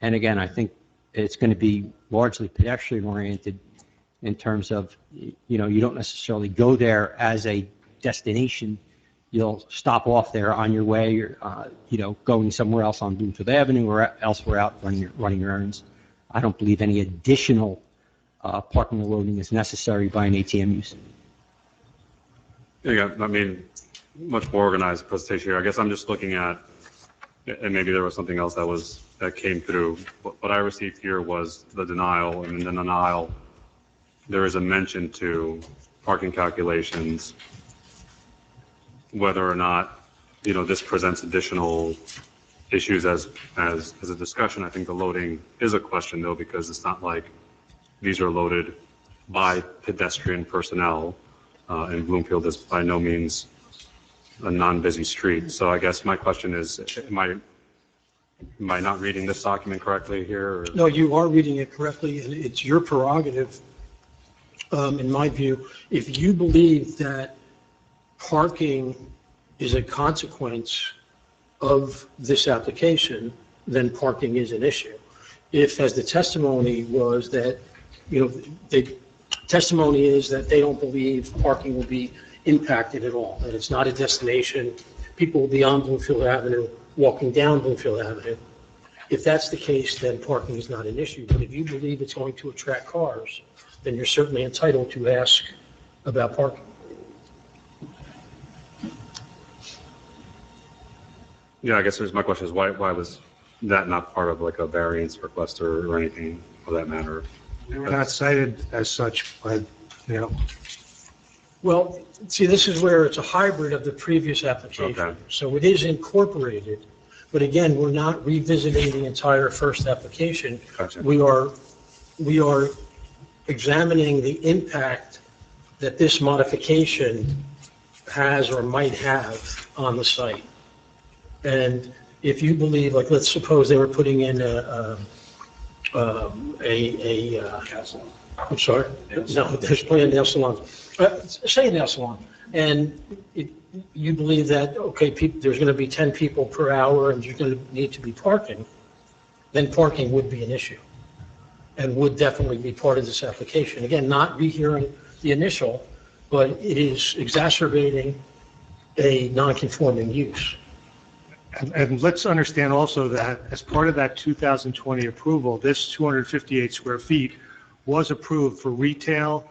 And again, I think it's going to be largely pedestrian oriented in terms of, you know, you don't necessarily go there as a destination. You'll stop off there on your way, or, you know, going somewhere else on Bloomfield Avenue or elsewhere out running your errands. I don't believe any additional parking or loading is necessary by an ATM use.
Yeah, I mean,
much more organized presentation here. I guess I'm just looking at, and maybe there was something else that came through. What I received here was the denial, and in the denial, there is a mention to parking calculations, whether or not, this presents additional issues as a discussion. I think the loading is a question though, because it's not like these are loaded by pedestrian personnel, and Bloomfield is by no means a non-busy street. So I guess my question is, am I not reading this document correctly here? Or?
No, you are reading it correctly, and it's your prerogative, in my view. If you believe that parking is a consequence of this application, then parking is an issue. If, as the testimony was that, the testimony is that they don't believe parking will be impacted at all, that it's not a destination, people will be on Bloomfield Avenue, walking down Bloomfield Avenue. If that's the case, then parking is not an issue. But if you believe it's going to attract cars, then you're certainly entitled to ask about parking.
Yeah, I guess my question is why was that not part of like a variance request or anything for that matter?
They were not cited as such, but,
Well, see, this is where it's a hybrid of the previous application.
Okay.
So it is incorporated, but again, we're not revisiting the entire first application.
Gotcha.
We are examining the impact that this modification has or might have on the site. And if you believe, like, let's suppose they were putting in I'm sorry? No, there's plenty of nail salons. Say a nail salon. And you believe that, okay, there's going to be 10 people per hour and you're going to need to be parking, then parking would be an issue and would definitely be part of this application. Again, not rehearing the initial, but it is exacerbating a non-conforming use.
and let's understand also that as part of that 2020 approval, this 258 square feet was approved for retail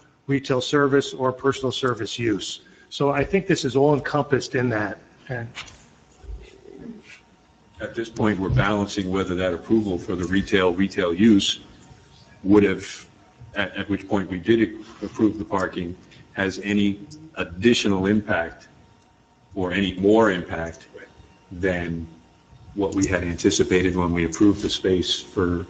service, or personal service use. So I think this is all encompassed in that. And
At this point, we're balancing whether that approval for the retail use would have, at which point we did approve the parking, has any additional impact or any more impact than what we had anticipated when we approved the space for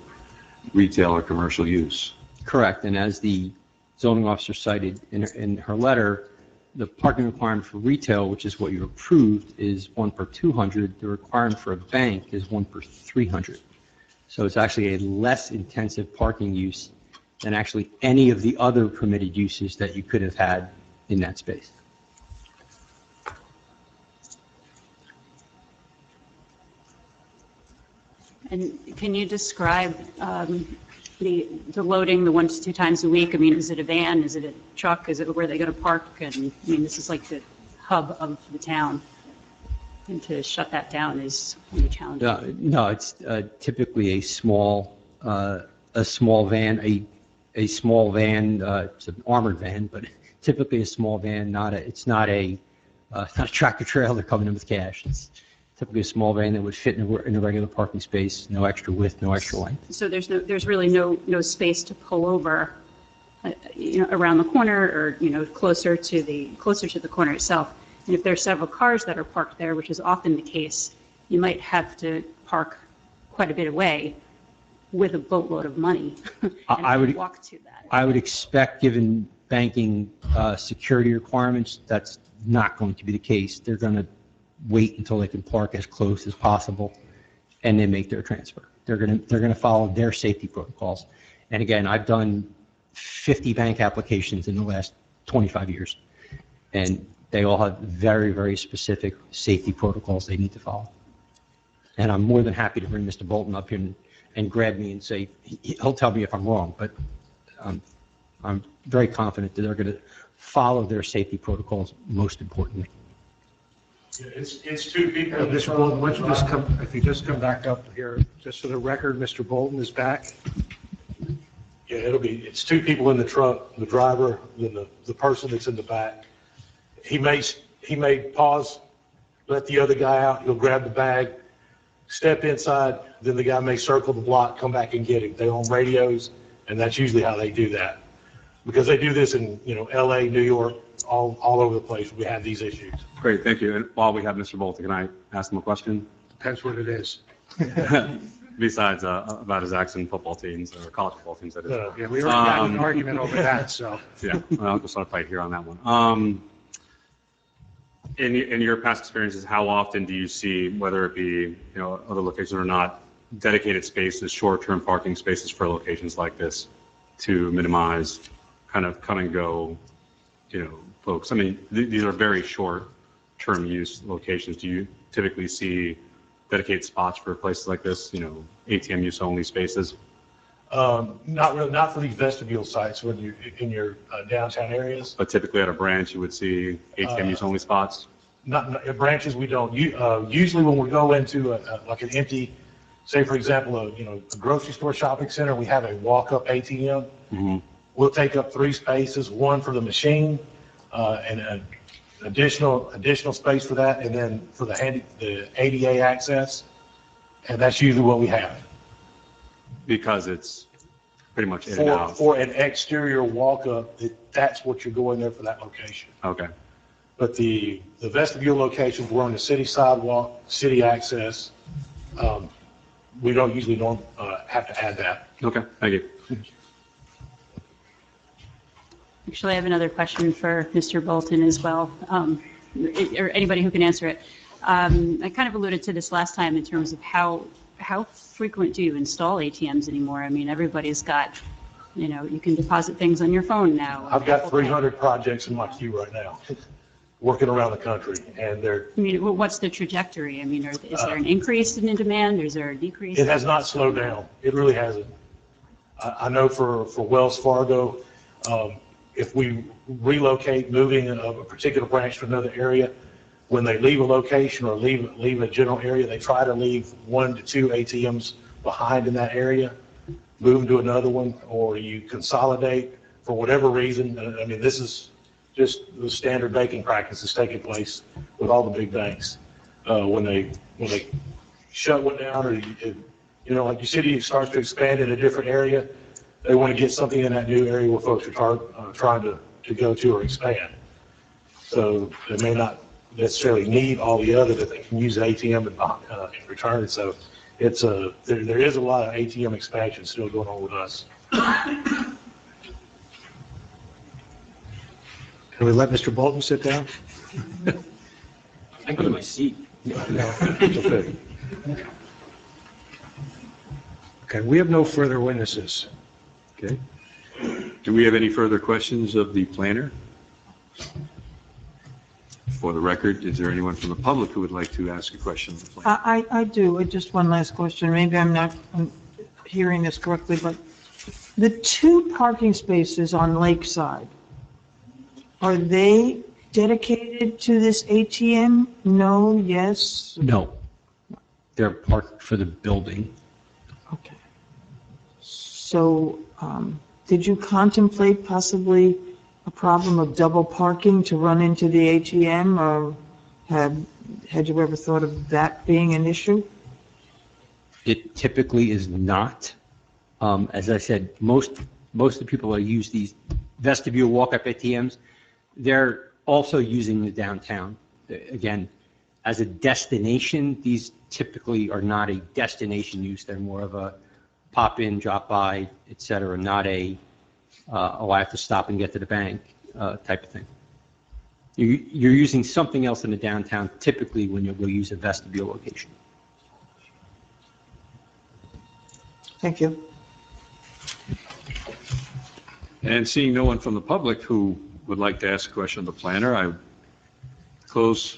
retail or commercial use.
Correct, and as the zoning officer cited in her letter, the parking requirement for retail, which is what you approved, is 1 per 200. The requirement for a bank is 1 per 300. So it's actually a less intensive parking use than actually any of the other permitted uses that you could have had in that space.
And can you describe the loading, the 1 to 2 times a week? I mean, is it a van? Is it a truck? Is it where they're going to park? And I mean, this is like the hub of the town. And to shut that down is really challenging.
No, it's typically a small van, a small van. It's an armored van, but typically a small van. It's not a tractor trailer coming in with cash. It's typically a small van that would fit in a regular parking space. No extra width, no extra length.
So there's really no space to pull over, around the corner or closer to the corner itself. And if there are several cars that are parked there, which is often the case, you might have to park quite a bit away with a boatload of money and walk to that.
I would expect, given banking security requirements, that's not going to be the case. They're going to wait until they can park as close as possible and then make their transfer. They're going to follow their safety protocols. And again, I've done 50 bank applications in the last 25 years, and they all have very, very specific safety protocols they need to follow. And I'm more than happy to bring Mr. Bolton up here and grab me and say, he'll tell me if I'm wrong, but I'm very confident that they're going to follow their safety protocols, most importantly.
it's 2 people. Mr. Bolton, why don't you if you just come back up here, just for the record, Mr. Bolton is back.
Yeah, it's 2 people in the truck, the driver, and then the person that's in the back. He may he may pause, let the other guy out, he'll grab the bag, step inside, then the guy may circle the block, come back and get him. They're on radios, and that's usually how they do that. Because they do this in, LA, New York, all over the place. We have these issues.
Great, thank you. And while we have Mr. Bolton, can I ask him a question?
Depends what it is.
Besides about his accent football teams or college football teams, that is.
Yeah, we already had an argument over that, so.
Yeah, well, I'll just fight here on that one. In your past experiences, how often do you see, whether it be, other locations or not, dedicated spaces, short-term parking spaces for locations like this to minimize kind of come and go, folks? I mean, these are very short-term use locations. Do you typically see dedicated spots for places like this, ATM use only spaces?
Not really, not for these vestibule sites when you in your downtown areas.
But typically at a branch, you would see ATM use only spots?
Not at branches, we don't. Usually when we go into like an empty, say for example, a grocery store shopping center, we have a walk-up ATM.
Mm-hmm.
We'll take up 3 spaces, one for the machine, and an additional space for that, and then for the ADA access, and that's usually what we have.
Because it's pretty much in and out.
For an exterior walk-up, that's what you're going there for that location.
Okay.
But the vestibule locations, we're on the city sidewalk, city access. We don't usually have to add that.
Okay, thank you.
Actually, I have another question for Mr. Bolton as well, or anybody who can answer it. I kind of alluded to this last time in terms of how frequent do you install ATMs anymore? I mean, everybody's got, you can deposit things on your phone now.
I've got 300 projects in my queue right now, working around the country, and they're.
I mean, what's the trajectory? I mean, is there an increase in demand, or is there a decrease?
It has not slowed down. It really hasn't. I know for Wells Fargo, if we relocate, moving a particular branch to another area, when they leave a location or leave a general area, they try to leave 1 to 2 ATMs behind in that area, move them to another one, or you consolidate for whatever reason. I mean, this is just the standard banking practices taking place with all the big banks. When they shut one down, or like your city starts to expand in a different area, they want to get something in that new area where folks are trying to go to or expand. So they may not necessarily need all the other, that they can use ATM in return. So there is a lot of ATM expansion still going on with us.
Can we let Mr. Bolton sit down?
I go to my seat.
Okay, we have no further witnesses.
Okay. Do we have any further questions of the planner? For the record, is there anyone from the public who would like to ask a question of the planner?
I do. Just one last question. Maybe I'm not hearing this correctly, but the 2 parking spaces on Lakeside, are they dedicated to this ATM? No, yes?
No. They're parked for the building.
Okay. So, did you contemplate possibly a problem of double parking to run into the ATM, or had you ever thought of that being an issue?
It typically is not. As I said, most of the people that use these vestibule walk-up ATMs, they're also using the downtown. Again, as a destination, these typically are not a destination use. They're more of a pop in, drop by, et cetera, not a, I have to stop and get to the bank type of thing. You're using something else in the downtown typically when you go use a vestibule location.
Thank you.
And seeing no one from the public who would like to ask a question of the planner, I close.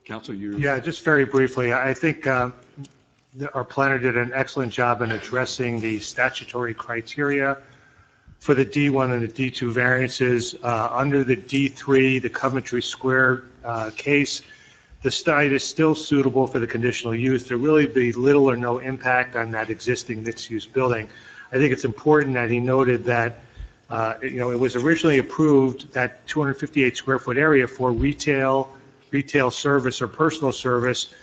Council, you.
Yeah, just very briefly, I think our planner did an excellent job in addressing the statutory criteria for the D1 and the D2 variances. Under the D3, the Coventry Square case, the site is still suitable for the conditional use. There really be little or no impact on that existing mixed-use building. I think it's important that he noted that It was originally approved, that 258 square foot area for retail service or personal service,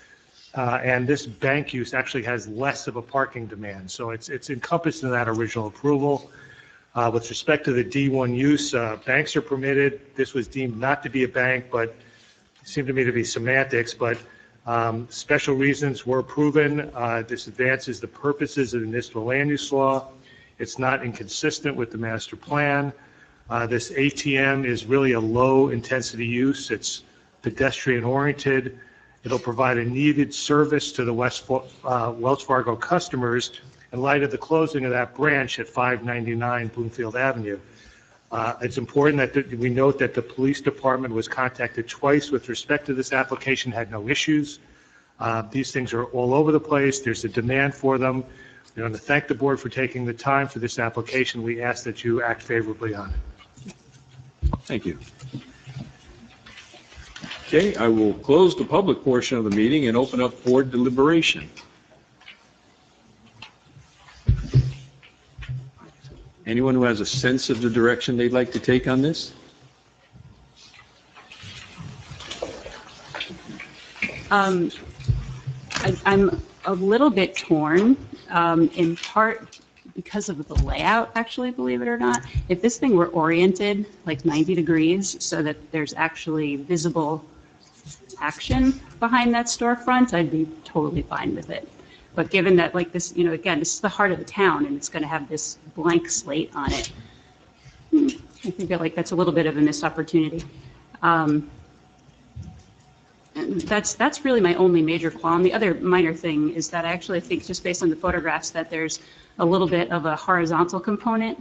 and this bank use actually has less of a parking demand. So it's encompassed in that original approval. With respect to the D1 use, banks are permitted. This was deemed not to be a bank, but it seemed to me to be semantics, but special reasons were proven. This advances the purposes of the municipal land use law. It's not inconsistent with the master plan. This ATM is really a low-intensity use. It's pedestrian-oriented. It'll provide a needed service to the Wells Fargo customers in light of the closing of that branch at 599 Bloomfield Avenue. It's important that we note that the police department was contacted twice with respect to this application, had no issues. These things are all over the place. There's a demand for them. I want to thank the board for taking the time for this application. We ask that you act favorably on it.
Thank you. Okay, I will close the public portion of the meeting and open up board deliberation. Anyone who has a sense of the direction they'd like to take on this?
I'm a little bit torn, in part because of the layout, actually, believe it or not. If this thing were oriented like 90 degrees so that there's actually visible action behind that storefront, I'd be totally fine with it. But given that, like this, again, this is the heart of the town and it's going to have this blank slate on it, I think that that's a little bit of a missed opportunity. And that's really my only major qualm. The other minor thing is that I actually think, just based on the photographs, that there's a little bit of a horizontal component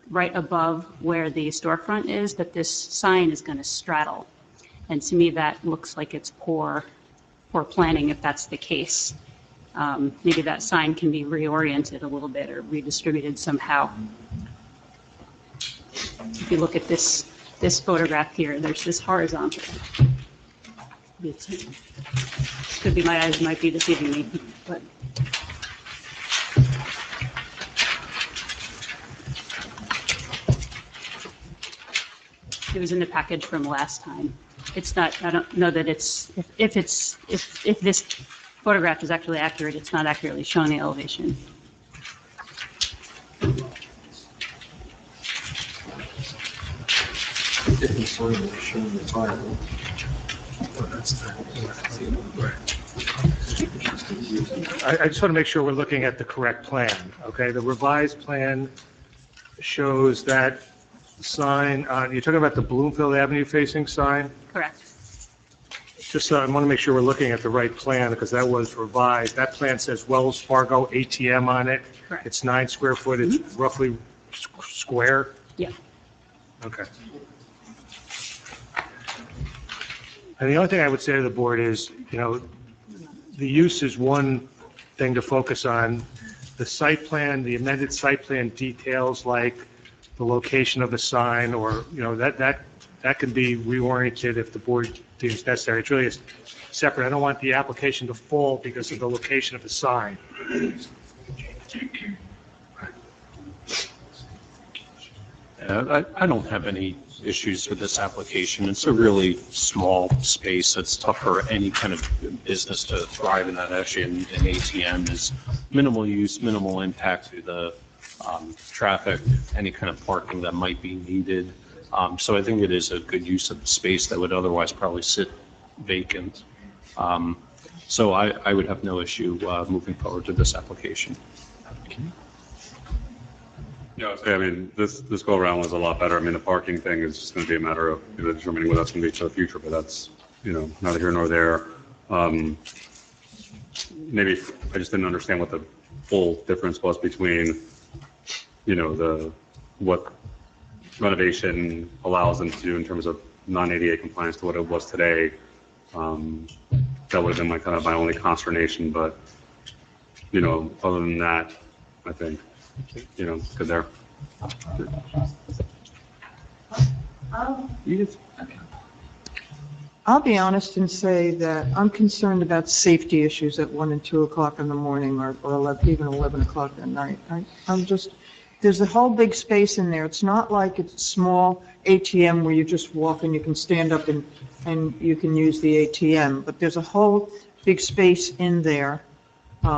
right above where the storefront is that this sign is going to straddle. And to me, that looks like it's poor planning if that's the case. Maybe that sign can be reoriented a little bit or redistributed somehow. If you look at this photograph here, there's this horizontal. Could be my eyes might be deceiving me, but it was in the package from last time. It's not, I don't know that it's, if this photograph is actually accurate, it's not accurately showing the elevation.
I just want to make sure we're looking at the correct plan, okay? The revised plan shows that sign, you're talking about the Bloomfield Avenue facing sign?
Correct.
Just I want to make sure we're looking at the right plan because that was revised. That plan says Wells Fargo ATM on it.
Correct.
It's 9 square foot. It's roughly square?
Yeah.
Okay. And the only thing I would say to the board is, the use is one thing to focus on. The site plan, the amended site plan details like the location of the sign or, that can be reoriented if the board deems necessary. It's really separate. I don't want the application to fall because of the location of the sign.
I don't have any issues with this application. It's a really small space. It's tough for any kind of business to thrive in that. Actually, an ATM is minimal use, minimal impact to the traffic, any kind of parking that might be needed. So I think it is a good use of the space that would otherwise probably sit vacant. So I would have no issue moving forward to this application.
Yeah, I mean, this go around was a lot better. I mean, the parking thing is just going to be a matter of determining what that's going to be for the future, but that's, neither here nor there. Maybe I just didn't understand what the full difference was between, what renovation allows them to do in terms of non-ADA compliance to what it was today. That would have been my only consternation, but, other than that, I think, good there.
I'll be honest and say that I'm concerned about safety issues at 1 and 2 o'clock in the morning or 11, even 11 o'clock at night. I'm just, there's a whole big space in there. It's not like it's a small ATM where you just walk and you can stand up and you can use the ATM, but there's a whole big space in there.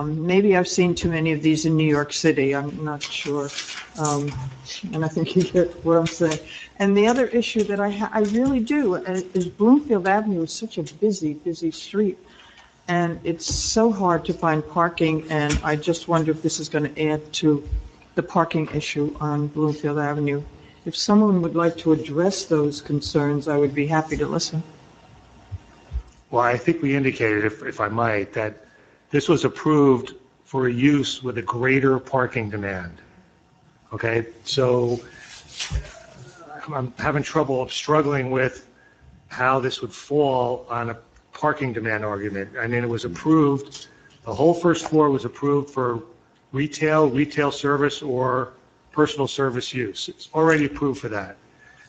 Maybe I've seen too many of these in New York City, I'm not sure. And I think you get what I'm saying. And the other issue that I really do is Bloomfield Avenue is such a busy, busy street. And it's so hard to find parking, and I just wonder if this is going to add to the parking issue on Bloomfield Avenue. If someone would like to address those concerns, I would be happy to listen.
Well, I think we indicated, if I might, that this was approved for a use with a greater parking demand. Okay, so I'm having trouble struggling with how this would fall on a parking demand argument. I mean, it was approved, the whole first floor was approved for retail service, or personal service use. It's already approved for that.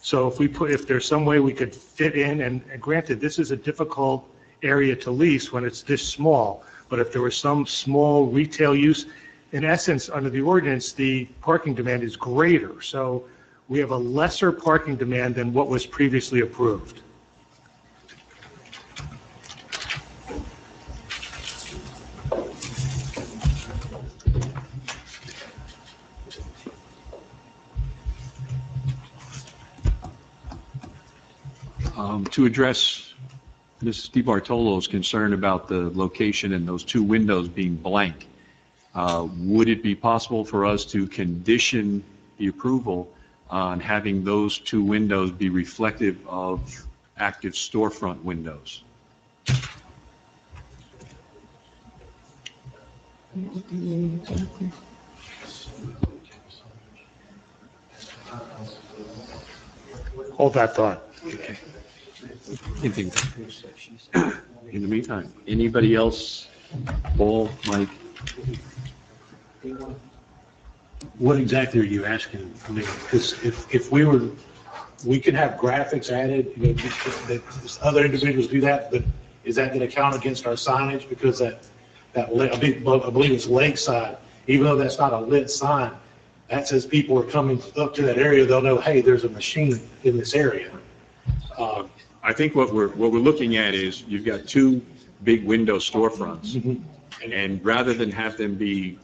So if there's some way we could fit in, and granted, this is a difficult area to lease when it's this small, but if there was some small retail use, in essence, under the ordinance, the parking demand is greater. So we have a lesser parking demand than what was previously approved.
To address Mrs. DiBartolo's concern about the location and those two windows being blank, would it be possible for us to condition the approval on having those two windows be reflective of active storefront windows?
Hold that thought.
Okay. In the meantime, anybody else? Paul, Mike?
What exactly are you asking? I mean, because if we could have graphics added, you know, that other individuals do that, but is that going to count against our signage? Because I believe it's Lakeside, even though that's not a lit sign, that says people are coming up to that area, they'll know, hey, there's a machine in this area.
I think what we're looking at is you've got two big window storefronts, and rather than have them be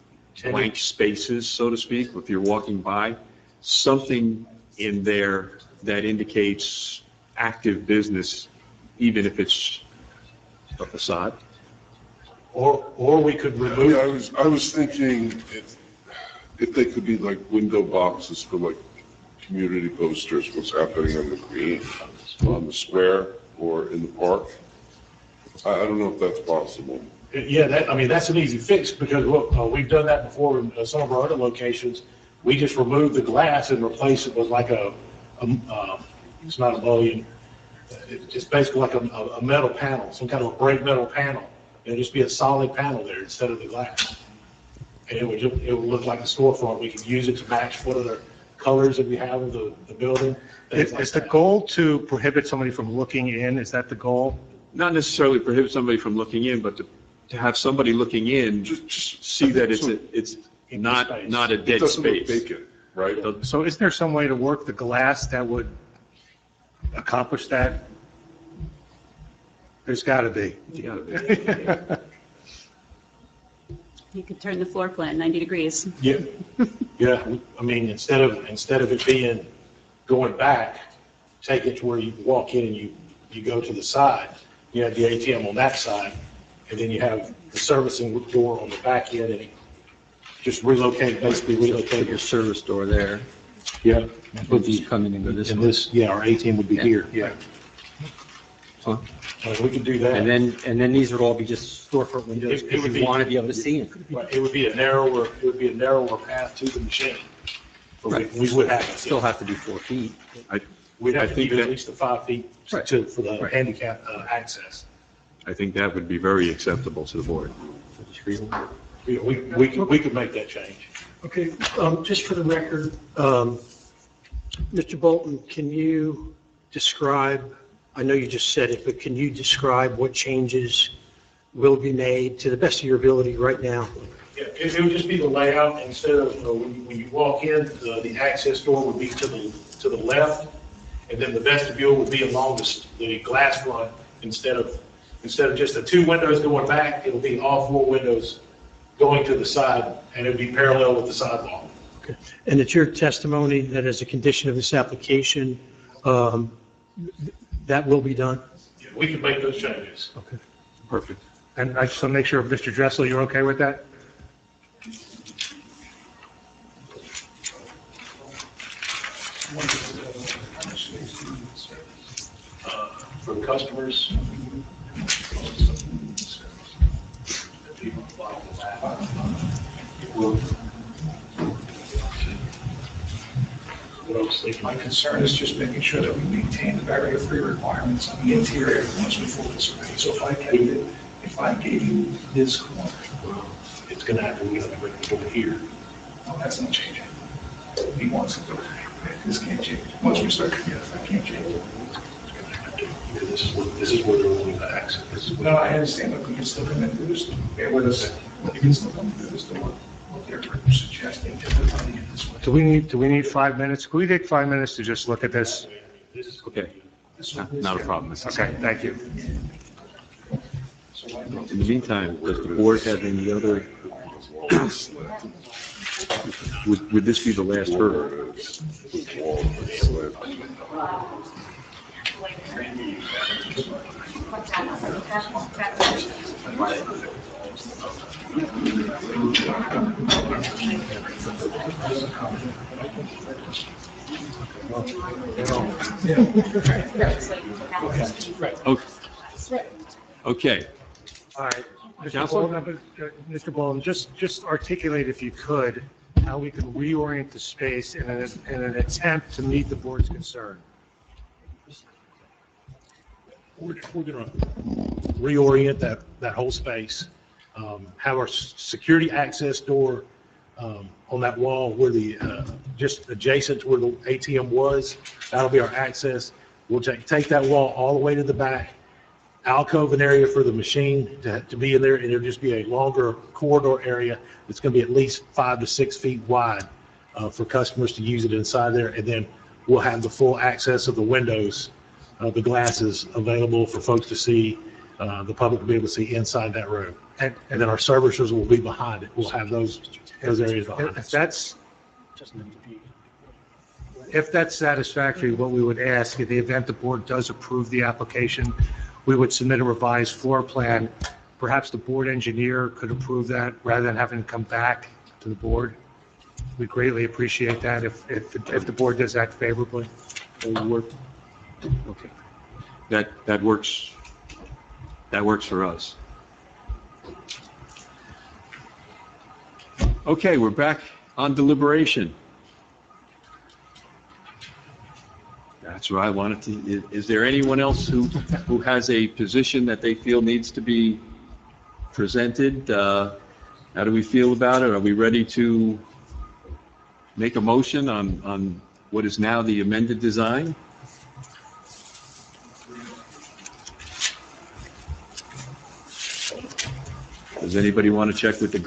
blank spaces, so to speak, if you're walking by, something in there that indicates active business, even if it's a facade.
Or we could remove.
I was thinking if they could be like window boxes for like community posters, what's happening on the green, on the square, or in the park. I don't know if that's possible.
Yeah, that's an easy fix, because we've done that before in some of our other locations. We just remove the glass and replace it with like it's not a mullion. It's basically like a metal panel, some kind of a break metal panel. It'll just be a solid panel there instead of the glass. And it would look like a storefront. We could use it to match what other colors that we have of the building.
Is the goal to prohibit somebody from looking in? Is that the goal?
Not necessarily prohibit somebody from looking in, but to have somebody looking in just see that it's not a dead space.
Vacant, right?
So is there some way to work the glass that would accomplish that? There's got to be.
You could turn the floor plan 90 degrees.
Yeah, I mean, instead of it being going back, take it to where you walk in and you go to the side. You have the ATM on that side, and then you have the servicing door on the back end, and just relocate
Your service door there.
Yeah.
Would you come in and go this way?
Our ATM would be here.
Yeah.
Huh?
We could do that.
And then these would all be just storefront windows,
It
if
would
you
be-
want to be able to see them.
Right, it would be a narrower path to the machine. But
Right.
we would have to.
Still have to be 4 feet.
We'd
I
have to
think
keep it at
that-
least the 5 feet
Right.
for the
Right.
handicap access.
I think that would be very acceptable to the board.
We could make that change.
Okay, just for the record, Mr. Bolton, can you describe, I know you just said it, but can you describe what changes will be made to the best of your ability right now
Yeah, it would just be the layout, instead of, when you walk in, the access door would be to the left, and then the vestibule would be along the glass front, instead of just the two windows going back, it'll be all four windows going to the side, and it'd be parallel with the sidewalk.
Okay. And it's your testimony that as a condition of this application, that will be done?
Yeah, we can make those changes.
Okay.
Perfect.
And I just want to make sure, Mr. Dressel, you're okay with that?
For the customers.
My concern is just making sure that we maintain the barrier-free requirements on the interior once we fully survey. So if I gave you this corner,
It's gonna have to, we have to bring it over here.
well, that's not changing. He wants it to, this can't change. Once we start, yes, I can't change it.
Because this is where they're wanting to access. This is
No,
where-
I understand, but we can still come in through this, bear with us, you can still come through this door. What they're suggesting, everybody in this way.
Do we need 5 minutes? Can we take 5 minutes to just look at this?
Okay. Not a problem. Mr.
Okay, thank you.
In the meantime, does the board have any other, would this be the last hurdle? Okay.
All right. Mr.
Counselor?
Bolin, Mr. Bolin, just articulate, if you could, how we can reorient the space in an attempt to meet the board's concern.
We're gonna reorient that whole space, have our security access door, on that wall where just adjacent to where the ATM was. That'll be our access. We'll take that wall all the way to the back, alcove an area for the machine to be in there, and it'll just be a longer corridor area. It's gonna be at least 5 to 6 feet wide, for customers to use it inside there. And then we'll have the full access of the windows, the glasses available for folks to see, the public will be able to see inside that room. And then our servicers will be behind it. We'll have those areas behind
If
it.
If that's satisfactory, what we would ask, in the event the board does approve the application, we would submit a revised floor plan. Perhaps the board engineer could approve that rather than having to come back to the board. We'd greatly appreciate that if the board does act favorably.
Okay. That works. That works for us. Okay, we're back on deliberation. That's what I wanted to, is there anyone else who has a position that they feel needs to be presented? How do we feel about it? Are we ready to make a motion on what is now the amended design? Does anybody want to check with the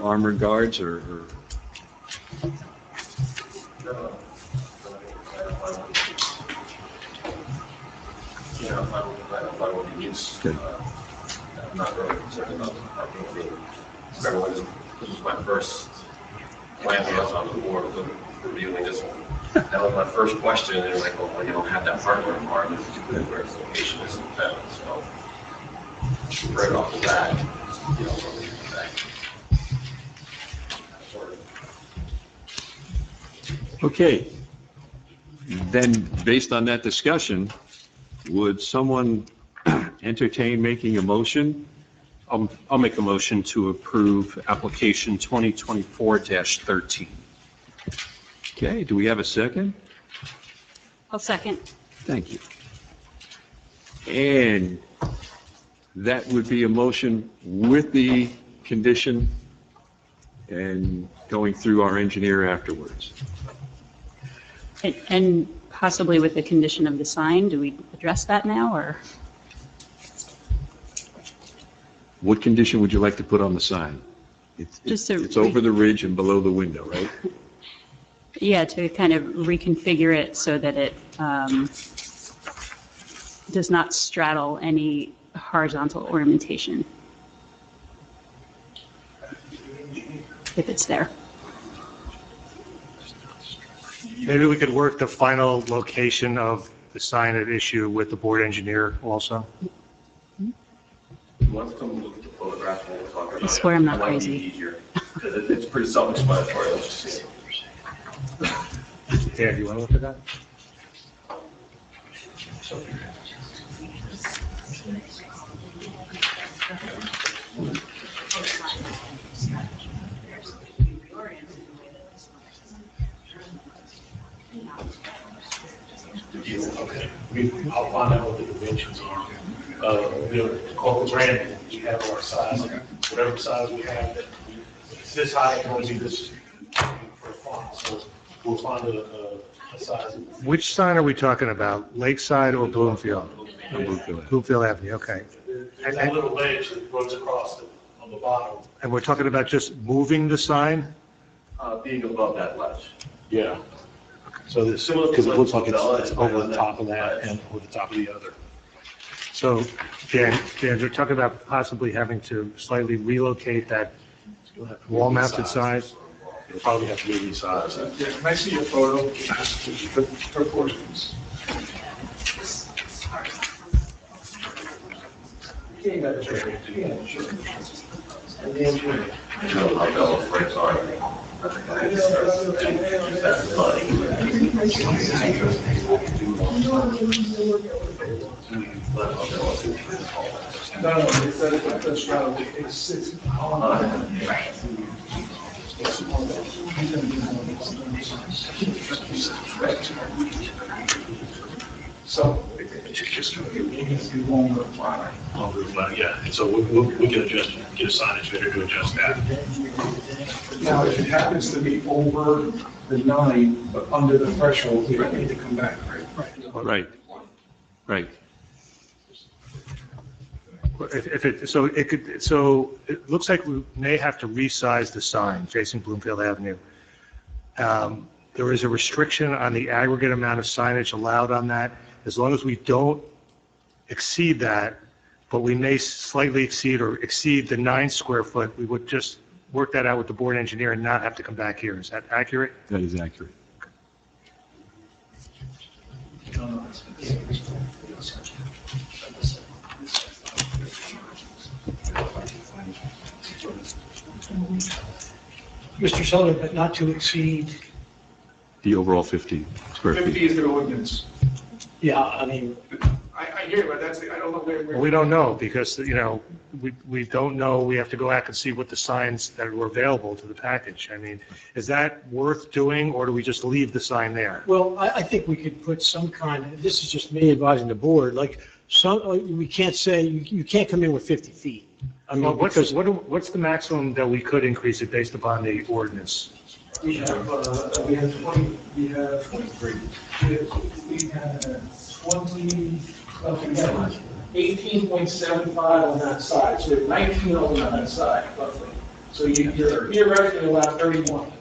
armored guards, or? Good.
I'm not really concerned about the parking being, remember when this was my first plan I was on the board of reviewing this one. That was my first question, and they're like, well, you don't have that parking requirement because where its location is in town, so right off the bat, you know, from the back. Sort of.
Okay. Then, based on that discussion, would someone entertain making a motion?
I'll make a motion to approve application 2024-13.
Okay, do we have a second?
I'll second.
Thank you. And that would be a motion with the condition and going through our engineer afterwards.
And possibly with the condition of the sign, do we address that now, or?
What condition would you like to put on the sign?
It's over the ridge and below the window, right?
Yeah, to kind of reconfigure it so that it does not straddle any horizontal ornamentation, if it's there.
Maybe we could work the final location of the sign at issue with the board engineer also.
Once come look at the photograph, we'll talk about it.
I swear I'm not
It might be
crazy.
easier, because it's pretty self-explanatory. Let's just see.
Dan, do you want to look at that?
Okay, I'll find out what the dimensions are. Call Brandon, we have our size, whatever size we have. It's this high, it's going to be this for a font, so we'll find a size.
Which sign are we talking about? Lakeside or Bloomfield? Bloomfield Avenue, okay.
There's that little ledge that runs across on the bottom.
And we're talking about just moving the sign?
Being above that ledge.
Yeah. So it's similar, because it looks like it's over the top of that and over the top of the other.
So, Dan, you're talking about possibly having to slightly relocate that wall-mounted sign?
It'll probably have to be resized.
Yeah, can I see your photo? Just proportions. No, that's not, it's so it's just going to be longer flat.
Longer flat, yeah. So we can adjust, get a signage fitter to adjust that.
Now, if it happens to be over the 9, but under the threshold, we don't need to come back, right?
Right.
So it looks like we may have to resize the sign facing Bloomfield Avenue. There is a restriction on the aggregate amount of signage allowed on that. As long as we don't exceed that, but we may slightly exceed or exceed the 9 square foot, we would just work that out with the board engineer and not have to come back here. Is that accurate?
That is accurate.
Mr. Sullivan, but not to exceed,
The overall 50 square
50
feet.
is the ordinance.
yeah, I mean,
I hear you, but that's, I don't know where.
Well, we don't know because, we don't know. We have to go back and see what the signs that were available to the package. I mean, is that worth doing or do we just leave the sign there?
well, I think we could put some kind of, this is just me advising the board, like, we can't say, you can't come in with 50 feet. I
Well,
mean,
what's
because
the maximum that we could increase it based upon the ordinance?
We have 20, we have 23. We have 20, we have 18.75 on that side, so we have 19 over on that side, roughly. So you're theoretically allowed 31.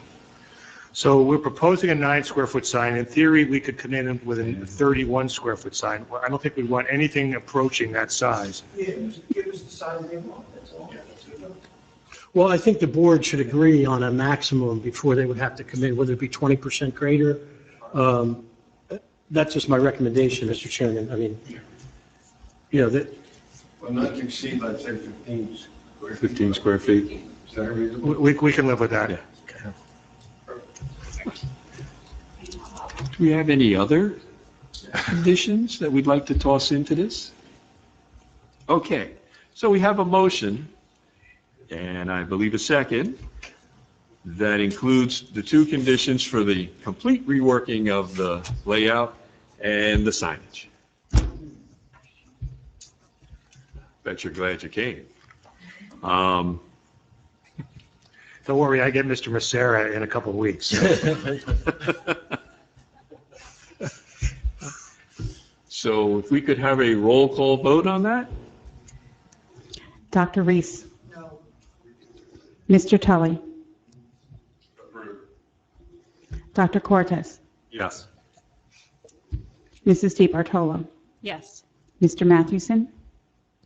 So we're proposing a 9 square foot sign. In theory, we could come in with a 31 square foot sign. Well, I don't think we want anything approaching that size.
Yeah, give us the size they want, that's all.
well, I think the board should agree on a maximum before they would have to come in, whether it be 20% greater. That's just my recommendation, Mr. Chairman. I mean, that,
Well, not to exceed, let's say 15.
15 square feet.
Is that reasonable?
We can live with that.
Yeah. Do we have any other conditions that we'd like to toss into this? Okay, so we have a motion, and I believe a second, that includes the 2 conditions for the complete reworking of the layout and the signage. Bet you're glad you came.
Don't worry, I get Mr. Macera in a couple of weeks.
So if we could have a roll call vote on that?
Dr. Reese? Mr. Tully? Dr. Cortez?
Yes.
Mrs. DeBartolo?
Yes.
Mr. Mathewson?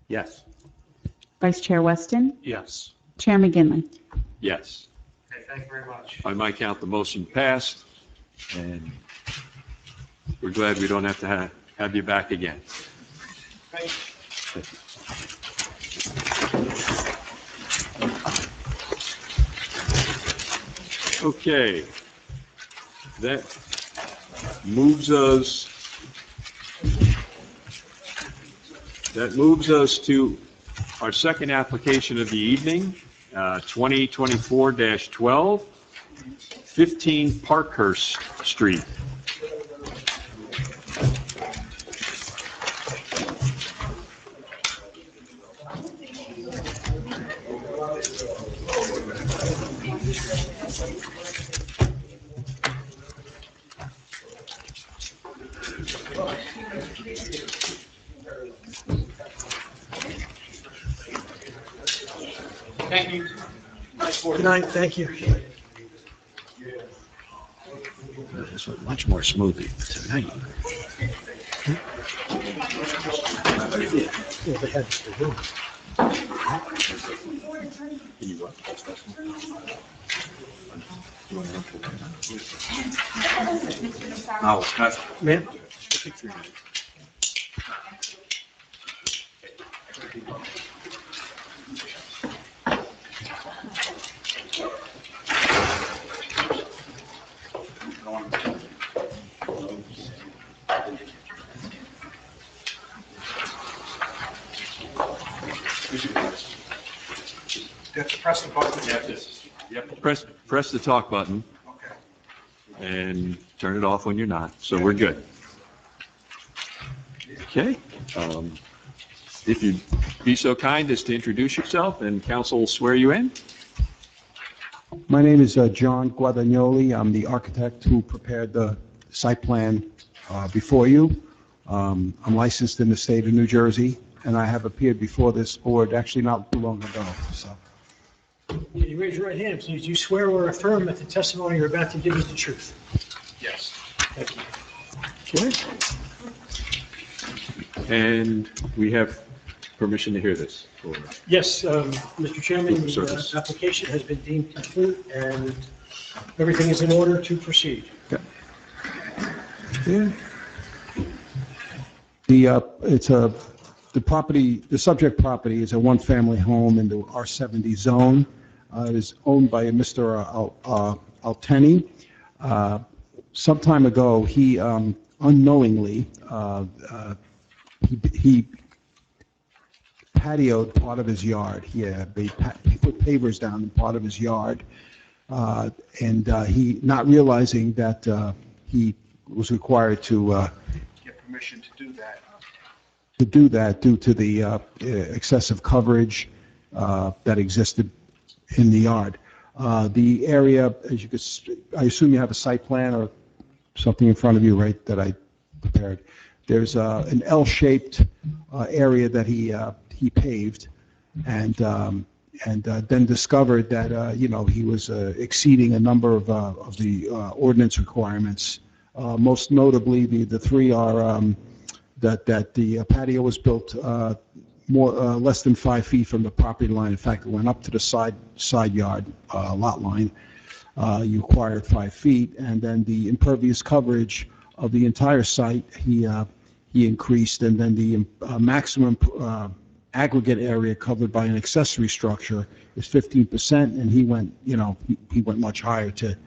Yes.
Vice Chair Weston?
Yes.
Chair McGinley?
Yes.
Okay, thank you very much.
By my count, the motion passed, and we're glad we don't have to have you back again.
Thank you.
Okay. That moves us to our second application of the evening, 2024-12, 15 Parkhurst Street.
Thank you.
Good night, thank you.
This went much more smoothly tonight.
Yeah, they had the room. Ma'am?
You have to press the button.
Yep. Press the talk button and turn it off when you're not, so we're good. Okay. If you'd be so kind as to introduce yourself, and council will swear you in.
My name is John Guadagnoli. I'm the architect who prepared the site plan before you. I'm licensed in the state of New Jersey, and I have appeared before this board actually not too long ago. So,
Can you raise your right hand, please? Do you swear or affirm that the testimony you're about to give is the truth?
Yes.
Thank you.
Okay. And we have permission to hear this.
Yes, Mr. Chairman, the
Service.
application has been deemed complete and everything is in order to proceed.
yeah. The subject property is a one-family home in the R70 zone. It is owned by a Mr. Alteni. Some time ago, he unknowingly, he patioed part of his yard. He put pavers down in part of his yard. And he, not realizing that he was required to
Get permission to do that.
due to the excessive coverage that existed in the yard. The area, as you could, I assume you have a site plan or something in front of you, right, that I prepared. There's an L-shaped area that he paved, and then discovered that he was exceeding a number of the ordinance requirements. Most notably, the three are that the patio was built less than 5 feet from the property line. In fact, it went up to the side yard lot line. You required 5 feet, and then the impervious coverage of the entire site he increased, and then the maximum aggregate area covered by an accessory structure is 15%, and he went much higher to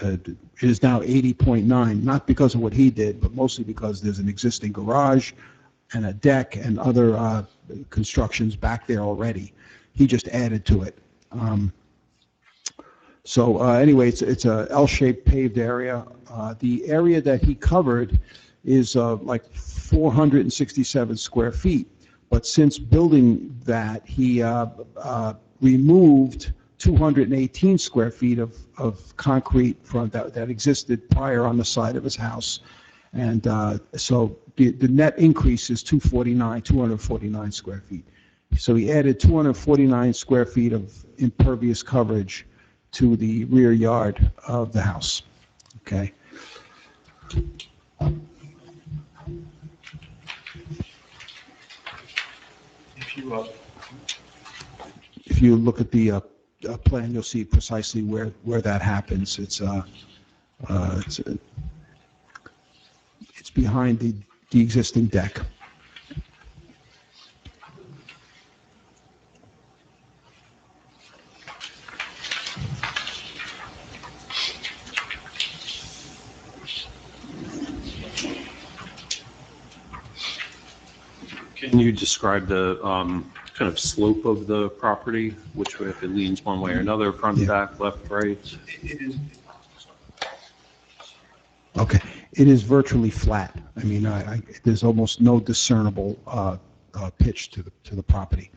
it is now 80.9, not because of what he did, but mostly because there's an existing garage and a deck and other constructions back there already. He just added to it. Anyway, it's a L-shaped paved area. The area that he covered is like 467 square feet. But since building that, he removed 218 square feet of concrete from that existed prior on the side of his house. And so the net increase is 249 square feet. So he added 249 square feet of impervious coverage to the rear yard of the house, okay? If you look at the plan, you'll see precisely where that happens. It's behind the existing deck.
Can you describe the kind of slope of the property, which way, if it leans one way or another, front, back, left, right?
Okay, it is virtually flat. I mean, there's almost no discernible pitch to the property.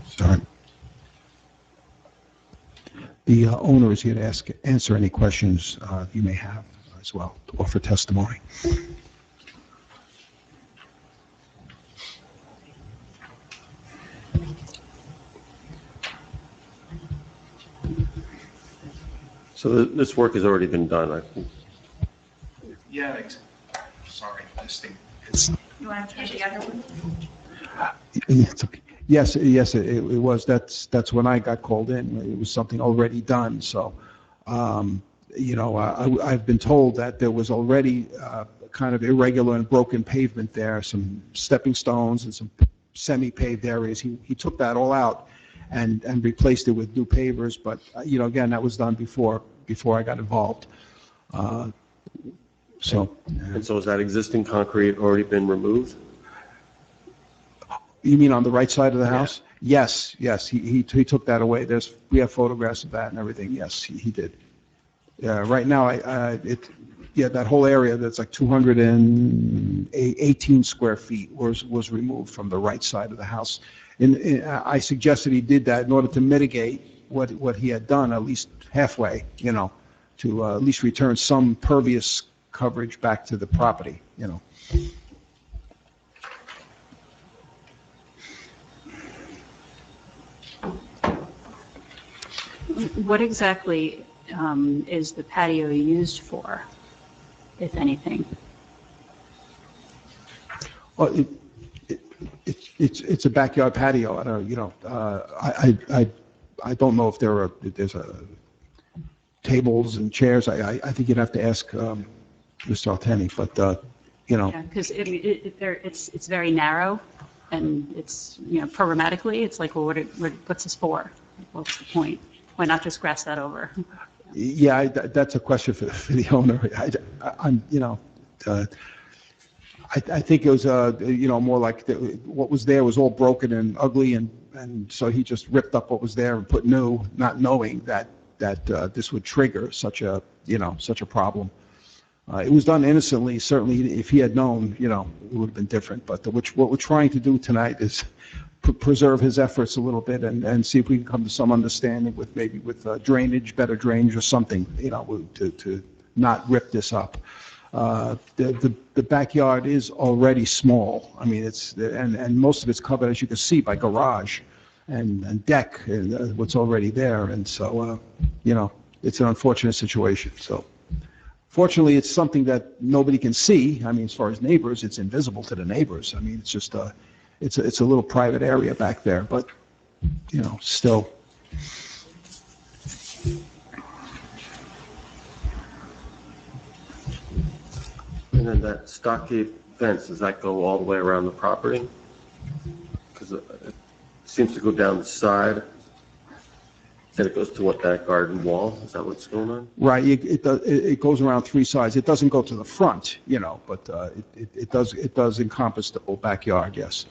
Sorry. The owner is here to answer any questions you may have as well, to offer testimony.
So this work has already been done, I think.
Yeah, sorry, this thing, it's.
You want to try the other one?
It's okay. Yes, it was. That's when I got called in. It was something already done. So, I've been told that there was already kind of irregular and broken pavement there, some stepping stones and some semi-paved areas. He took that all out and replaced it with new pavers. But again, that was done before I got involved.
And so has that existing concrete already been removed?
You mean on the right side of the house? Yes, he took that away. We have photographs of that and everything. Yes, he did. Right now, that whole area that's like 218 square feet was removed from the right side of the house. And I suggested he did that in order to mitigate what he had done, at least halfway, to at least return some pervious coverage back to the property,
What exactly is the patio used for, if anything?
Well, it's a backyard patio. I don't, I don't know if there's tables and chairs. I think you'd have to ask Mr. Alteni, but
Yeah, because it's very narrow, and it's, programmatically, it's like, well, what's this for? What's the point? Why not just grass that over?
Yeah, that's a question for the owner. I think it was, more like what was there was all broken and ugly, and so he just ripped up what was there and put new, not knowing that this would trigger such a problem. It was done innocently. Certainly, if he had known, it would have been different. But what we're trying to do tonight is preserve his efforts a little bit and see if we can come to some understanding with drainage, better drainage or something, to not rip this up. The backyard is already small. I mean, and most of it's covered, as you can see, by garage and deck, and what's already there. And so, it's an unfortunate situation. So, fortunately, it's something that nobody can see. I mean, as far as neighbors, it's invisible to the neighbors. I mean, it's just it's a little private area back there, but, still.
And then that stockade fence, does that go all the way around the property? Because it seems to go down the side, and it goes to that garden wall? Is that what's going on?
Right, it goes around three sides. It doesn't go to the front, but it does encompass the whole backyard, yes.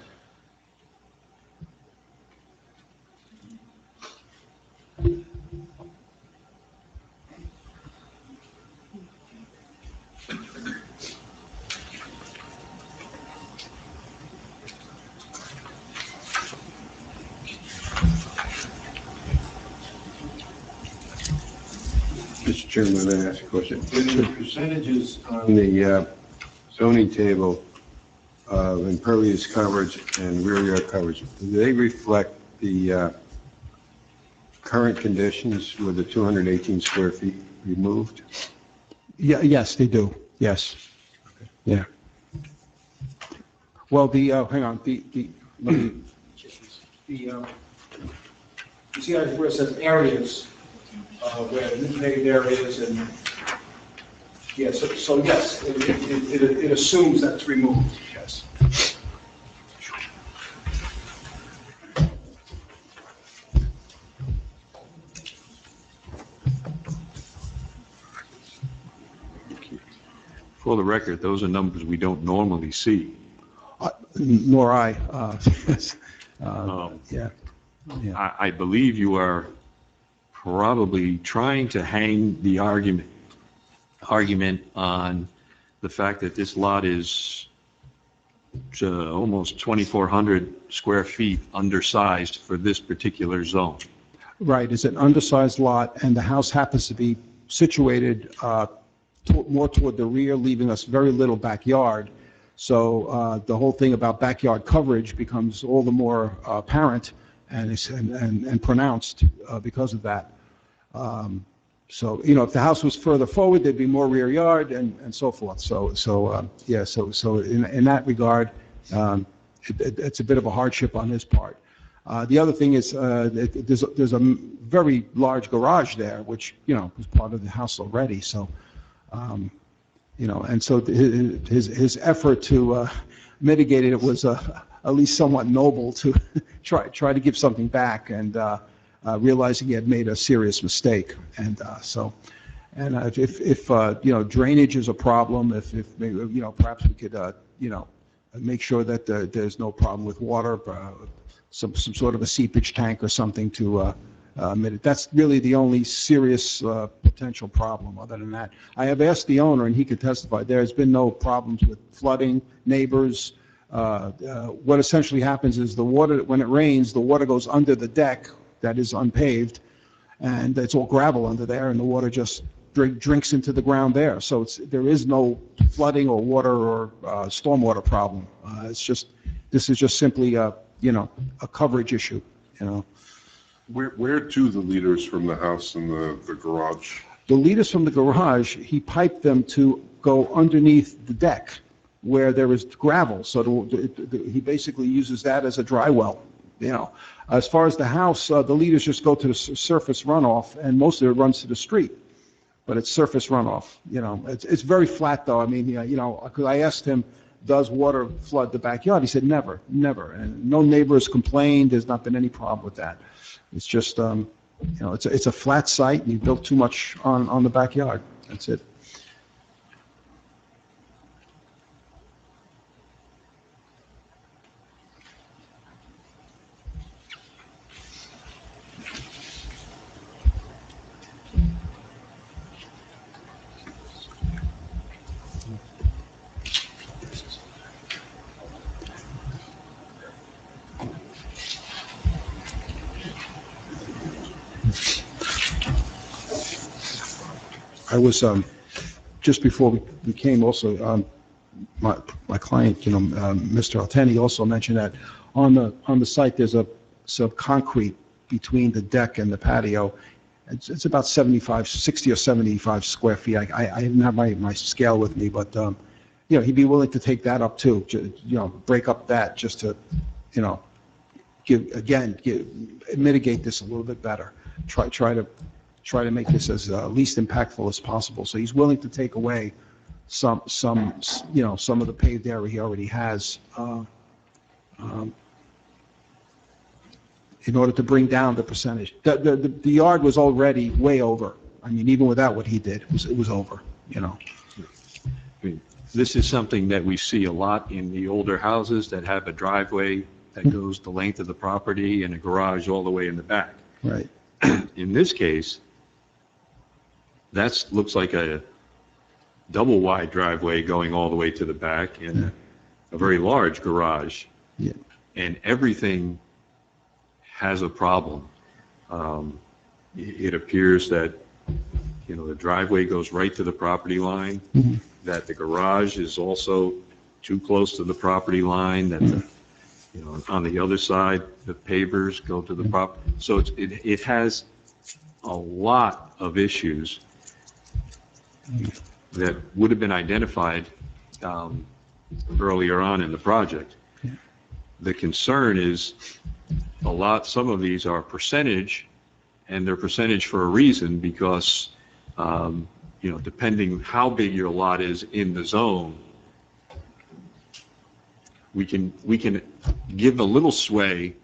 Chairman, I'm going to ask a question. In the percentages on the zoning table of impervious coverage and rear yard coverage, do they reflect the current conditions with the 218 square feet removed?
Yeah, yes, they do, yes. Yeah. Well, hang on, let me,
You see where it says areas, where new paved areas and, yeah, so yes, it assumes that it's removed, yes.
For the record, those are numbers we don't normally see.
nor I, yes. Yeah.
I believe you are probably trying to hang the argument on the fact that this lot is almost 2,400 square feet undersized for this particular zone.
Right, it's an undersized lot, and the house happens to be situated more toward the rear, leaving us very little backyard. So the whole thing about backyard coverage becomes all the more apparent and pronounced because of that. So, you know, if the house was further forward, there'd be more rear yard and so forth. So in that regard, it's a bit of a hardship on his part. The other thing is there's a very large garage there, which, you know, is part of the house already. So, you know, and so his effort to mitigate it was at least somewhat noble to try to give something back, and realizing he had made a serious mistake. And if you know, drainage is a problem, if you know, perhaps we could you know, make sure that there's no problem with water, some sort of a seepage tank or something to mitigate. That's really the only serious potential problem. Other than that, I have asked the owner, and he could testify, there's been no problems with flooding, neighbors. What essentially happens is the water, when it rains, the water goes under the deck that is unpaved, and it's all gravel under there, and the water just drinks into the ground there. So there is no flooding or water or stormwater problem. This is just simply you know, a coverage issue, you know.
Where to the leaders from the house and the garage?
The leaders from the garage, he piped them to go underneath the deck where there is gravel. So he basically uses that as a dry well, you know. As far as the house, the leaders just go to the surface runoff, and most of it runs to the street. But it's surface runoff, you know. It's very flat, though. I mean, you know, because I asked him, does water flood the backyard? He said, never, never. And no neighbors complained. There's not been any problem with that. It's just, you know, it's a flat site, and you built too much on the backyard. That's it. I was, just before we came also, my client, you know, Mr. Altani also mentioned that on the site, there's some concrete between the deck and the patio. It's about 60 or 75 square feet. I didn't have my scale with me, but, you know, he'd be willing to take that up too, you know, break up that just to, you know, mitigate this a little bit better. Try to make this as least impactful as possible. So he's willing to take away some you know, some of the paved area he already has in order to bring down the percentage. The yard was already way over. I mean, even without what he did, it was over, you know.
I mean, this is something that we see a lot in the older houses that have a driveway that goes the length of the property and a garage all the way in the back.
Right.
In this case, that looks like a double wide driveway going all the way to the back, and a very large garage.
Yeah.
And everything has a problem. It appears that the driveway goes right to the property line,
Mhm.
that the garage is also too close to the property line, that the, on the other side, the pavers go to the prop. So it has a lot of issues that would have been identified earlier on in the project. The concern is some of these are percentage, and they're percentage for a reason, because, depending how big your lot is in the zone, we can give a little sway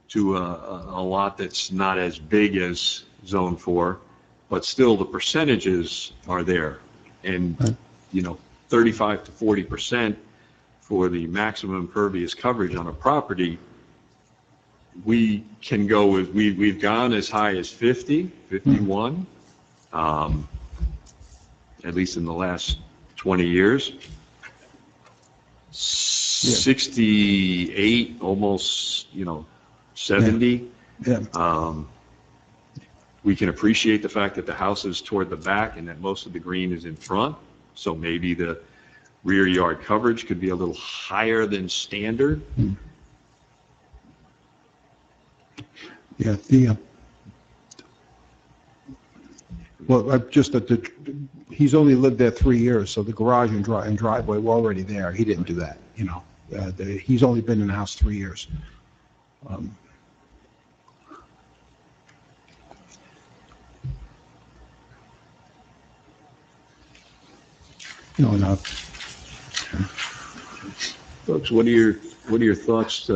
to a lot that's not as big as Zone 4, but still the percentages are there. And, 35 to 40% for the maximum impervious coverage on a property, we can go with, we've gone as high as 50, 51, at least in the last 20 years. 68, almost, 70.
Yeah.
We can appreciate the fact that the house is toward the back and that most of the green is in front, so maybe the rear yard coverage could be a little higher than standard.
Yeah, he's only lived there 3 years, so the garage and driveway were already there. He didn't do that, he's only been in the house 3 years.
Folks, what are your thoughts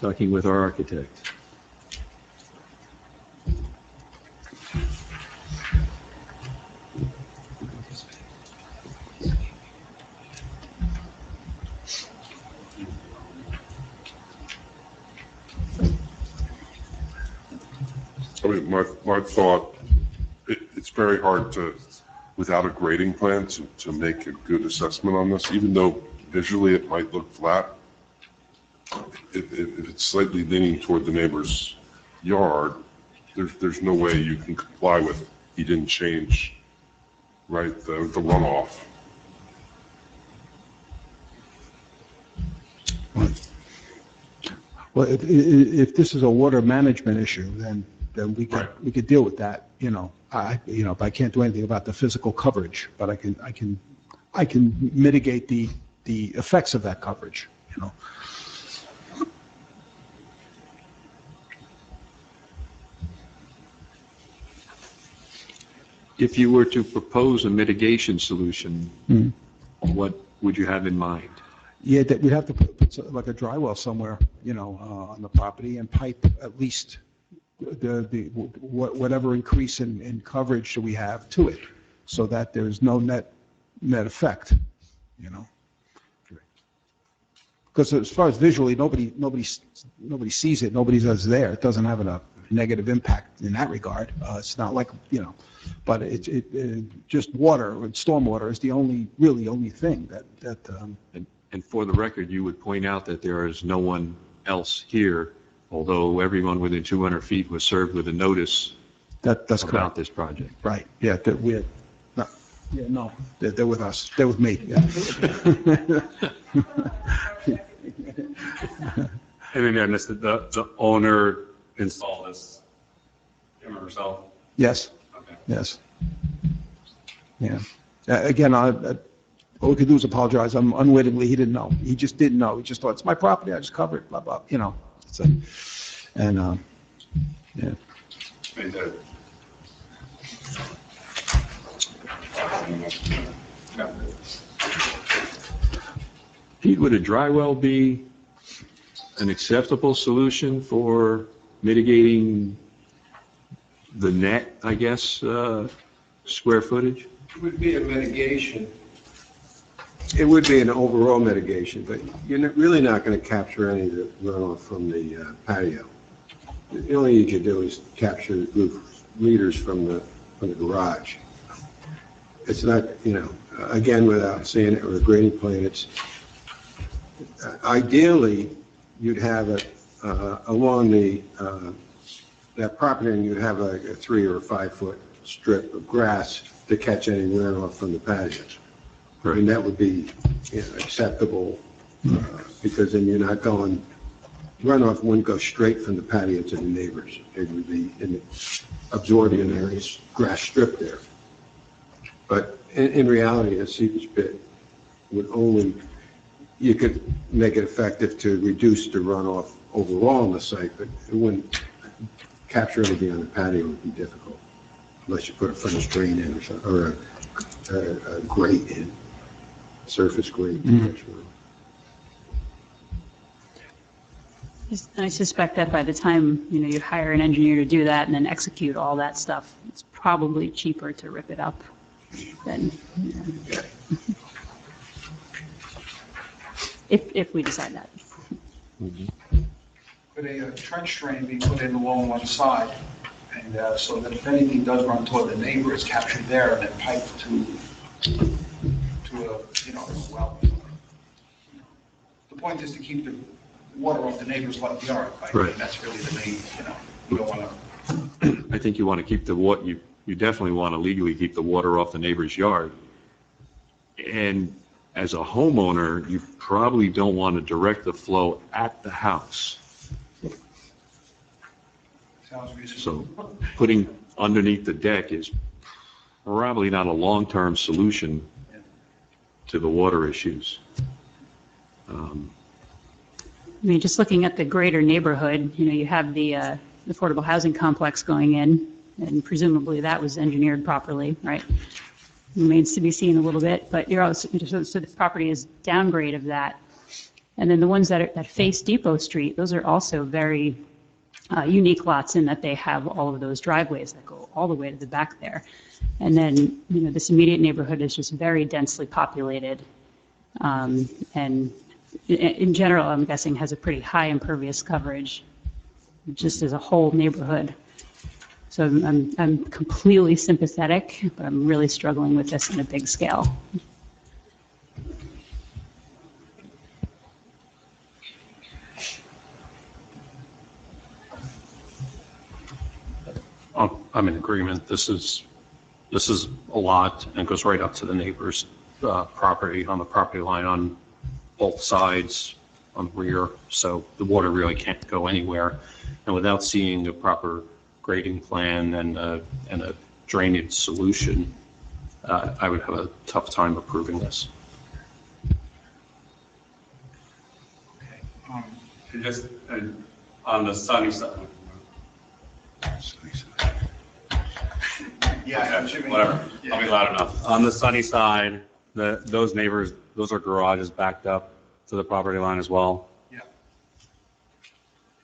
talking with our architect?
I mean, my thought, it's very hard to, without a grading plan, to make a good assessment on this, even though visually it might look flat. If it's slightly leaning toward the neighbor's yard, there's no way you can comply with, he didn't change, right, the runoff.
Well, if this is a water management issue, then we could deal with that, but I can't do anything about the physical coverage, but I can mitigate the effects of that coverage,
If you were to propose a mitigation solution, what would you have in mind?
Yeah, that we'd have to put like a dry well somewhere, on the property, and pipe at least whatever increase in coverage that we have to it, so that there's no net effect, Because as far as visually, nobody sees it, nobody says there. It doesn't have a negative impact in that regard. It's not like, but it just water, stormwater is the only thing that.
And for the record, you would point out that there is no one else here, although everyone within 200 feet was served with a notice
That's
about
correct.
this project.
Right, yeah, they're with us, they're with me, yeah.
And then the owner installed this, him or herself?
Yes,
Okay.
yes. Yeah. Again, all we could do is apologize. Unwittingly, he didn't know. He just didn't know. He just thought, it's my property, I just cover it, blah, blah, So, and, yeah.
And,
Pete, would a dry well be an acceptable solution for mitigating the net, I guess, square footage?
It would be a mitigation. It would be an overall mitigation, but you're really not going to capture any of the runoff from the patio. The only thing you can do is capture roof leaders from the garage. It's not, again, without seeing it with a grading plan, it's ideally you'd have it along that property, and you'd have like a 3 or 5 foot strip of grass to catch any runoff from the patios. And that would be, acceptable, because then you're not going, runoff wouldn't go straight from the patio to the neighbors. It would be absorbing an area's grass strip there. But in reality, a seepage pit would only, you could make it effective to reduce the runoff overall on the site, but it wouldn't capture anything on the patio. Would be difficult unless you put a French drain in or something, or a grate in, surface grate.
I suspect that by the time, you hire an engineer to do that and then execute all that stuff, it's probably cheaper to rip it up than, if we decide that.
Could a trench drain be put in along one side, and so that if anything does run toward the neighbor, it's captured there and then piped to a, a well? The point is to keep the water off the neighbor's left yard, right?
Right.
And that's really the main, you don't want to.
I think you want to keep you definitely want to legally keep the water off the neighbor's yard. And as a homeowner, you probably don't want to direct the flow at the house.
Sounds reasonable.
So putting underneath the deck is probably not a long-term solution to the water issues.
I mean, just looking at the greater neighborhood, you have the affordable housing complex going in, and presumably that was engineered properly, right? Remains to be seen a little bit, but you're also, so the property is downgrade of that. And then the ones that face Depot Street, those are also very unique lots in that they have all of those driveways that go all the way to the back there. And then, this immediate neighborhood is just very densely populated. And in general, I'm guessing has a pretty high impervious coverage, just as a whole neighborhood. So I'm completely sympathetic, but I'm really struggling with this on a big scale.
I'm in agreement. This is a lot and goes right up to the neighbor's property, on the property line on both sides, on the rear. So the water really can't go anywhere. And without seeing a proper grading plan and a drainage solution, I would have a tough time approving this.
Just on the sunny side.
Yeah,
Whatever. I'll be loud enough. On the sunny side, those neighbors, those are garages backed up to the property line as well.
Yeah.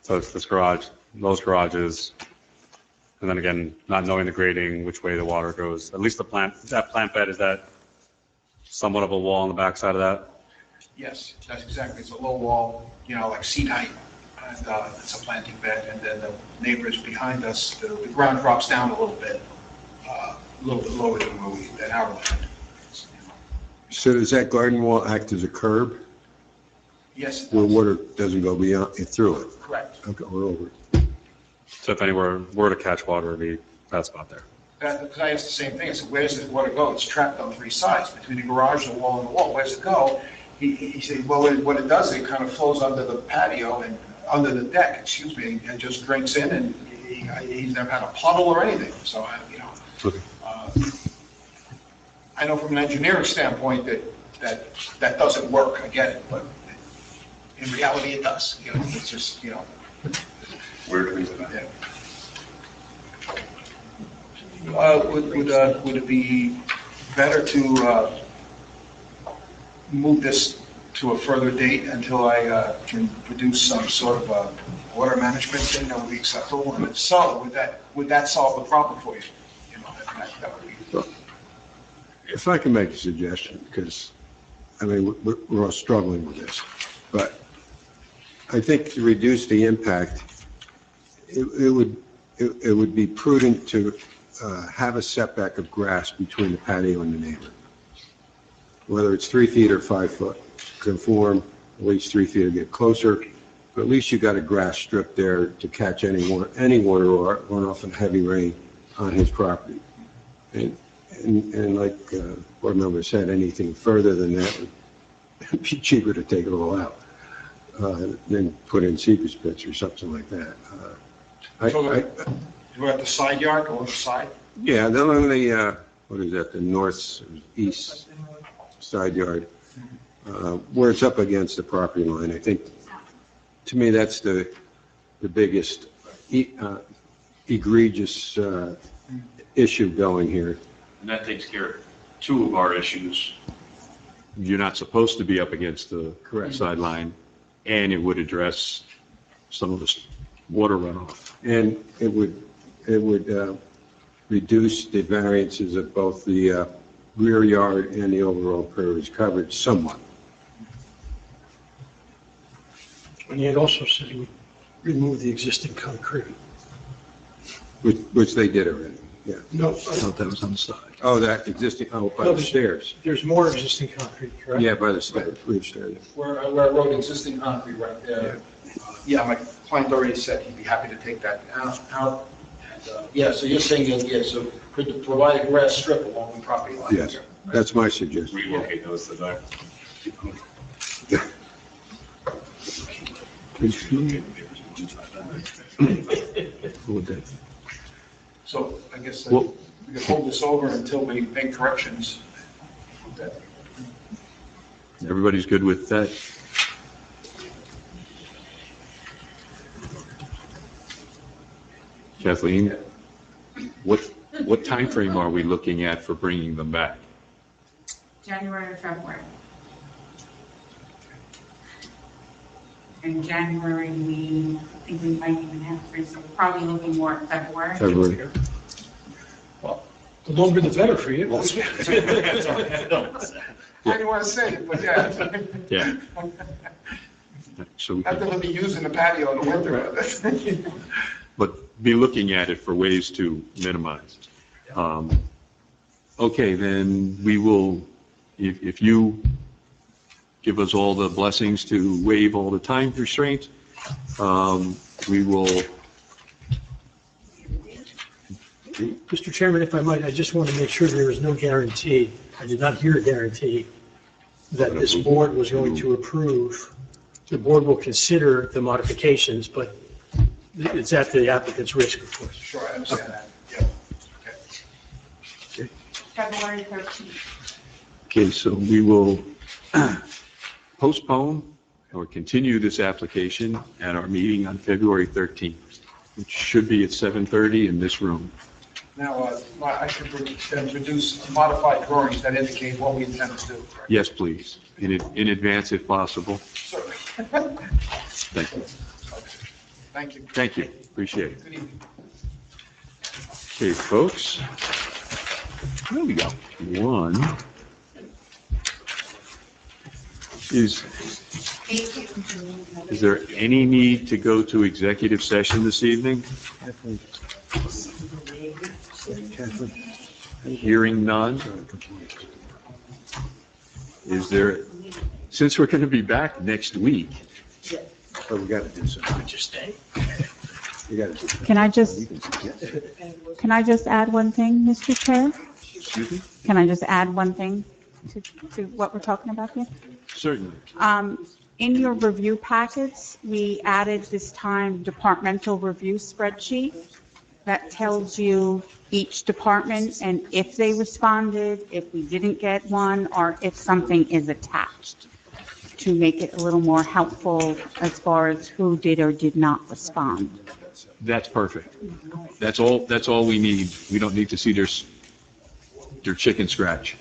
So it's this garage, those garages, and then again, not knowing the grading, which way the water goes. At least that plant bed, is that somewhat of a wall on the backside of that?
Yes, that's exactly. It's a low wall, like seat height, and it's a planting bed. And then the neighbors behind us, the ground drops down a little bit lower than than our land.
So does that garden wall act as a curb
Yes,
where water doesn't go beyond, through it?
correct.
Okay, we're over it.
So if anywhere were to catch water, it'd be that spot there.
Because I asked the same thing. I said, where does this water go? It's trapped on three sides, between the garage, the wall, and the wall. Where does it go? He said, well, what it does, it kind of flows under the patio and under the deck, and just drinks in, and he's never had a puddle or anything. So, I know from an engineering standpoint that doesn't work. I get it, but in reality, it does. It's just,
Weird reason.
yeah. Would it be better to move this to a further date until I can produce some sort of a water management thing that would be acceptable? And if so, would that solve the problem for you? That would be.
If I can make a suggestion, because, we're all struggling with this, but I think to reduce the impact, it would be prudent to have a setback of grass between the patio and the neighbor. Whether it's 3 feet or 5 foot, conform, at least 3 feet to get closer, but at least you got a grass strip there to catch any water or run off in heavy rain on his property. And like board member said, anything further than that would be cheaper to take it all out than put in secret pits or something like that.
You're at the side yard or the side?
Yeah, then on the, what is that, the north, east side yard, where it's up against the property line, I think, to me, that's the biggest egregious issue going here.
And that takes care of two of our issues. You're not supposed to be up against the sideline, and it would address some of the water runoff.
And it would reduce the variances of both the rear yard and the overall impervious coverage somewhat.
And you had also said you would remove the existing concrete.
Which they did already, yeah.
No,
I thought that was on the side.
Oh, that existing, oh, by the stairs.
there's more existing concrete, correct?
Yeah, by the stairs, roof stairs.
Where I wrote existing concrete right there. Yeah, my client already said he'd be happy to take that out. And, yeah, so you're saying, so could provide a grass strip along the property line?
Yes, that's my suggestion.
Relocate those to there.
So I guess
Well-
we can hold this over until we make corrections.
Everybody's good with that? Kathleen, what time frame are we looking at for bringing them back?
January or February. In January, I think we might even have three, so we're probably looking more at February.
February.
The longer the better for you.
How do you want to say it, but yeah.
Yeah. So we
Not that
can,
it'll be used in the patio in the winter.
but be looking at it for ways to minimize. Okay, then we will, if you give us all the blessings to waive all the time restraints, we will.
Mr. Chairman, if I might, I just want to make sure there is no guarantee, I did not hear a guarantee that this board was going to approve. The board will consider the modifications, but it's at the applicant's risk, of course.
Sure, I understand that, yeah.
February 13th.
Okay, so we will postpone or continue this application at our meeting on February 13th, which should be at 7:30 in this room.
Now, I should introduce modified drawings that indicate what we intend to do.
Yes, please, in advance if possible.
Certainly.
Thank you.
Thank you.
Thank you, appreciate it.
Good evening.
Okay, folks, there we go. One is there any need to go to executive session this evening? Hearing none. Is there, since we're going to be back next week,
But we got to do something.
Just stay.
We got to do
Can I just add one thing, Mr. Chair?
excuse me?
Can I just add one thing to what we're talking about here?
Certainly.
In your review packets, we added this time departmental review spreadsheet that tells you each department and if they responded, if we didn't get one, or if something is attached to make it a little more helpful as far as who did or did not respond.
That's perfect. That's all we need. We don't need to see their chicken scratch.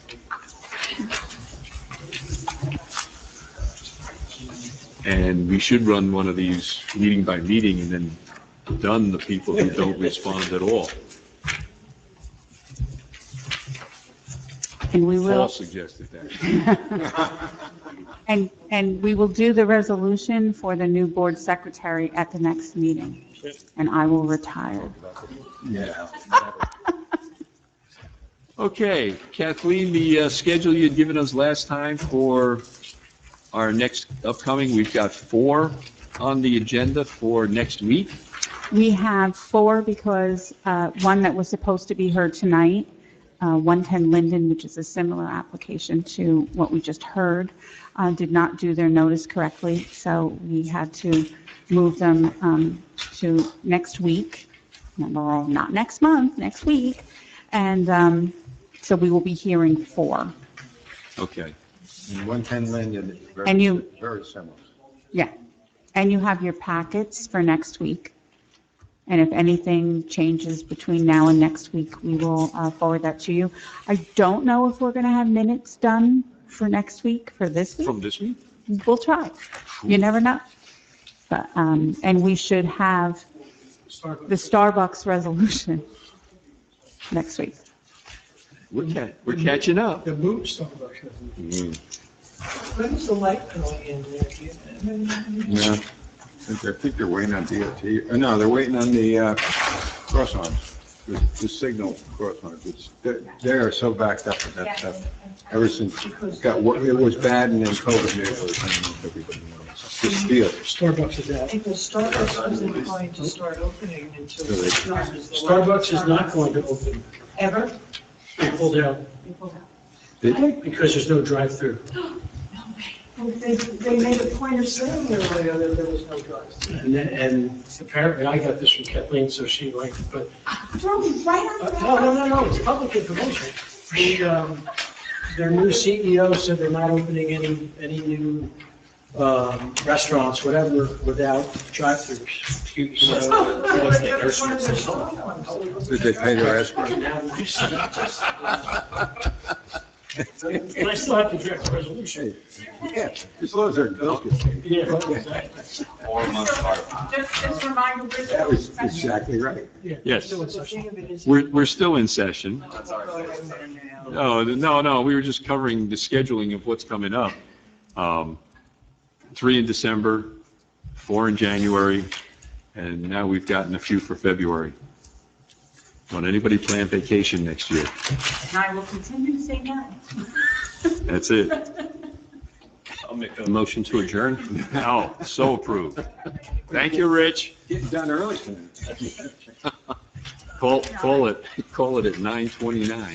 And we should run one of these meeting by meeting and then dun the people who don't respond at all.
And we will.
Paul suggested that.
And we will do the resolution for the new board secretary at the next meeting, and I will retire.
Yeah. Okay, Kathleen, the schedule you had given us last time for our next upcoming, we've got 4 on the agenda for next week.
We have 4 because one that was supposed to be heard tonight 110 Linden, which is a similar application to what we just heard, did not do their notice correctly, so we had to move them to next week. No, not next month, next week. And so we will be hearing 4.
Okay.
And 110 Linden is
And you-
very similar.
Yeah. And you have your packets for next week. And if anything changes between now and next week, we will forward that to you. I don't know if we're going to have minutes done for next week, for this week.
From this week?
We'll try. You never know. But, and we should have the Starbucks resolution next week.
We're catching up.
The mood Starbucks. When's the light going in there?
Yeah. I think they're waiting on DOT. No, they're waiting on the cross arms, the signal cross arms. They are so backed up with that stuff. Ever since it was bad and then COVID made it worse. I don't know if everybody knows. The steel.
Starbucks is out.
Because Starbucks isn't going to start opening until.
Starbucks is not going to open.
Ever?
They pulled out
Did they?
because there's no drive-through.
They made a point of saying earlier that there was no drugs.
And apparently I got this from Kathleen, so she liked it, but.
Right on.
No, it's public information. Their new CEO said they're not opening any new restaurants, whatever, without drive-throughs.
Did they pay their escrow?
And I still have to draft a resolution.
Yeah, as long as they're adults.
Yeah, exactly.
Just remind them.
That was exactly right.
Yes. We're still in session. No, we were just covering the scheduling of what's coming up. 3 in December, 4 in January, and now we've gotten a few for February. Don't anybody plan vacation next year?
And I will continue to say no.
That's it.
I'll make a motion to adjourn.
No, so approved. Thank you, Rich.
Getting done early.
Call it at 9:29.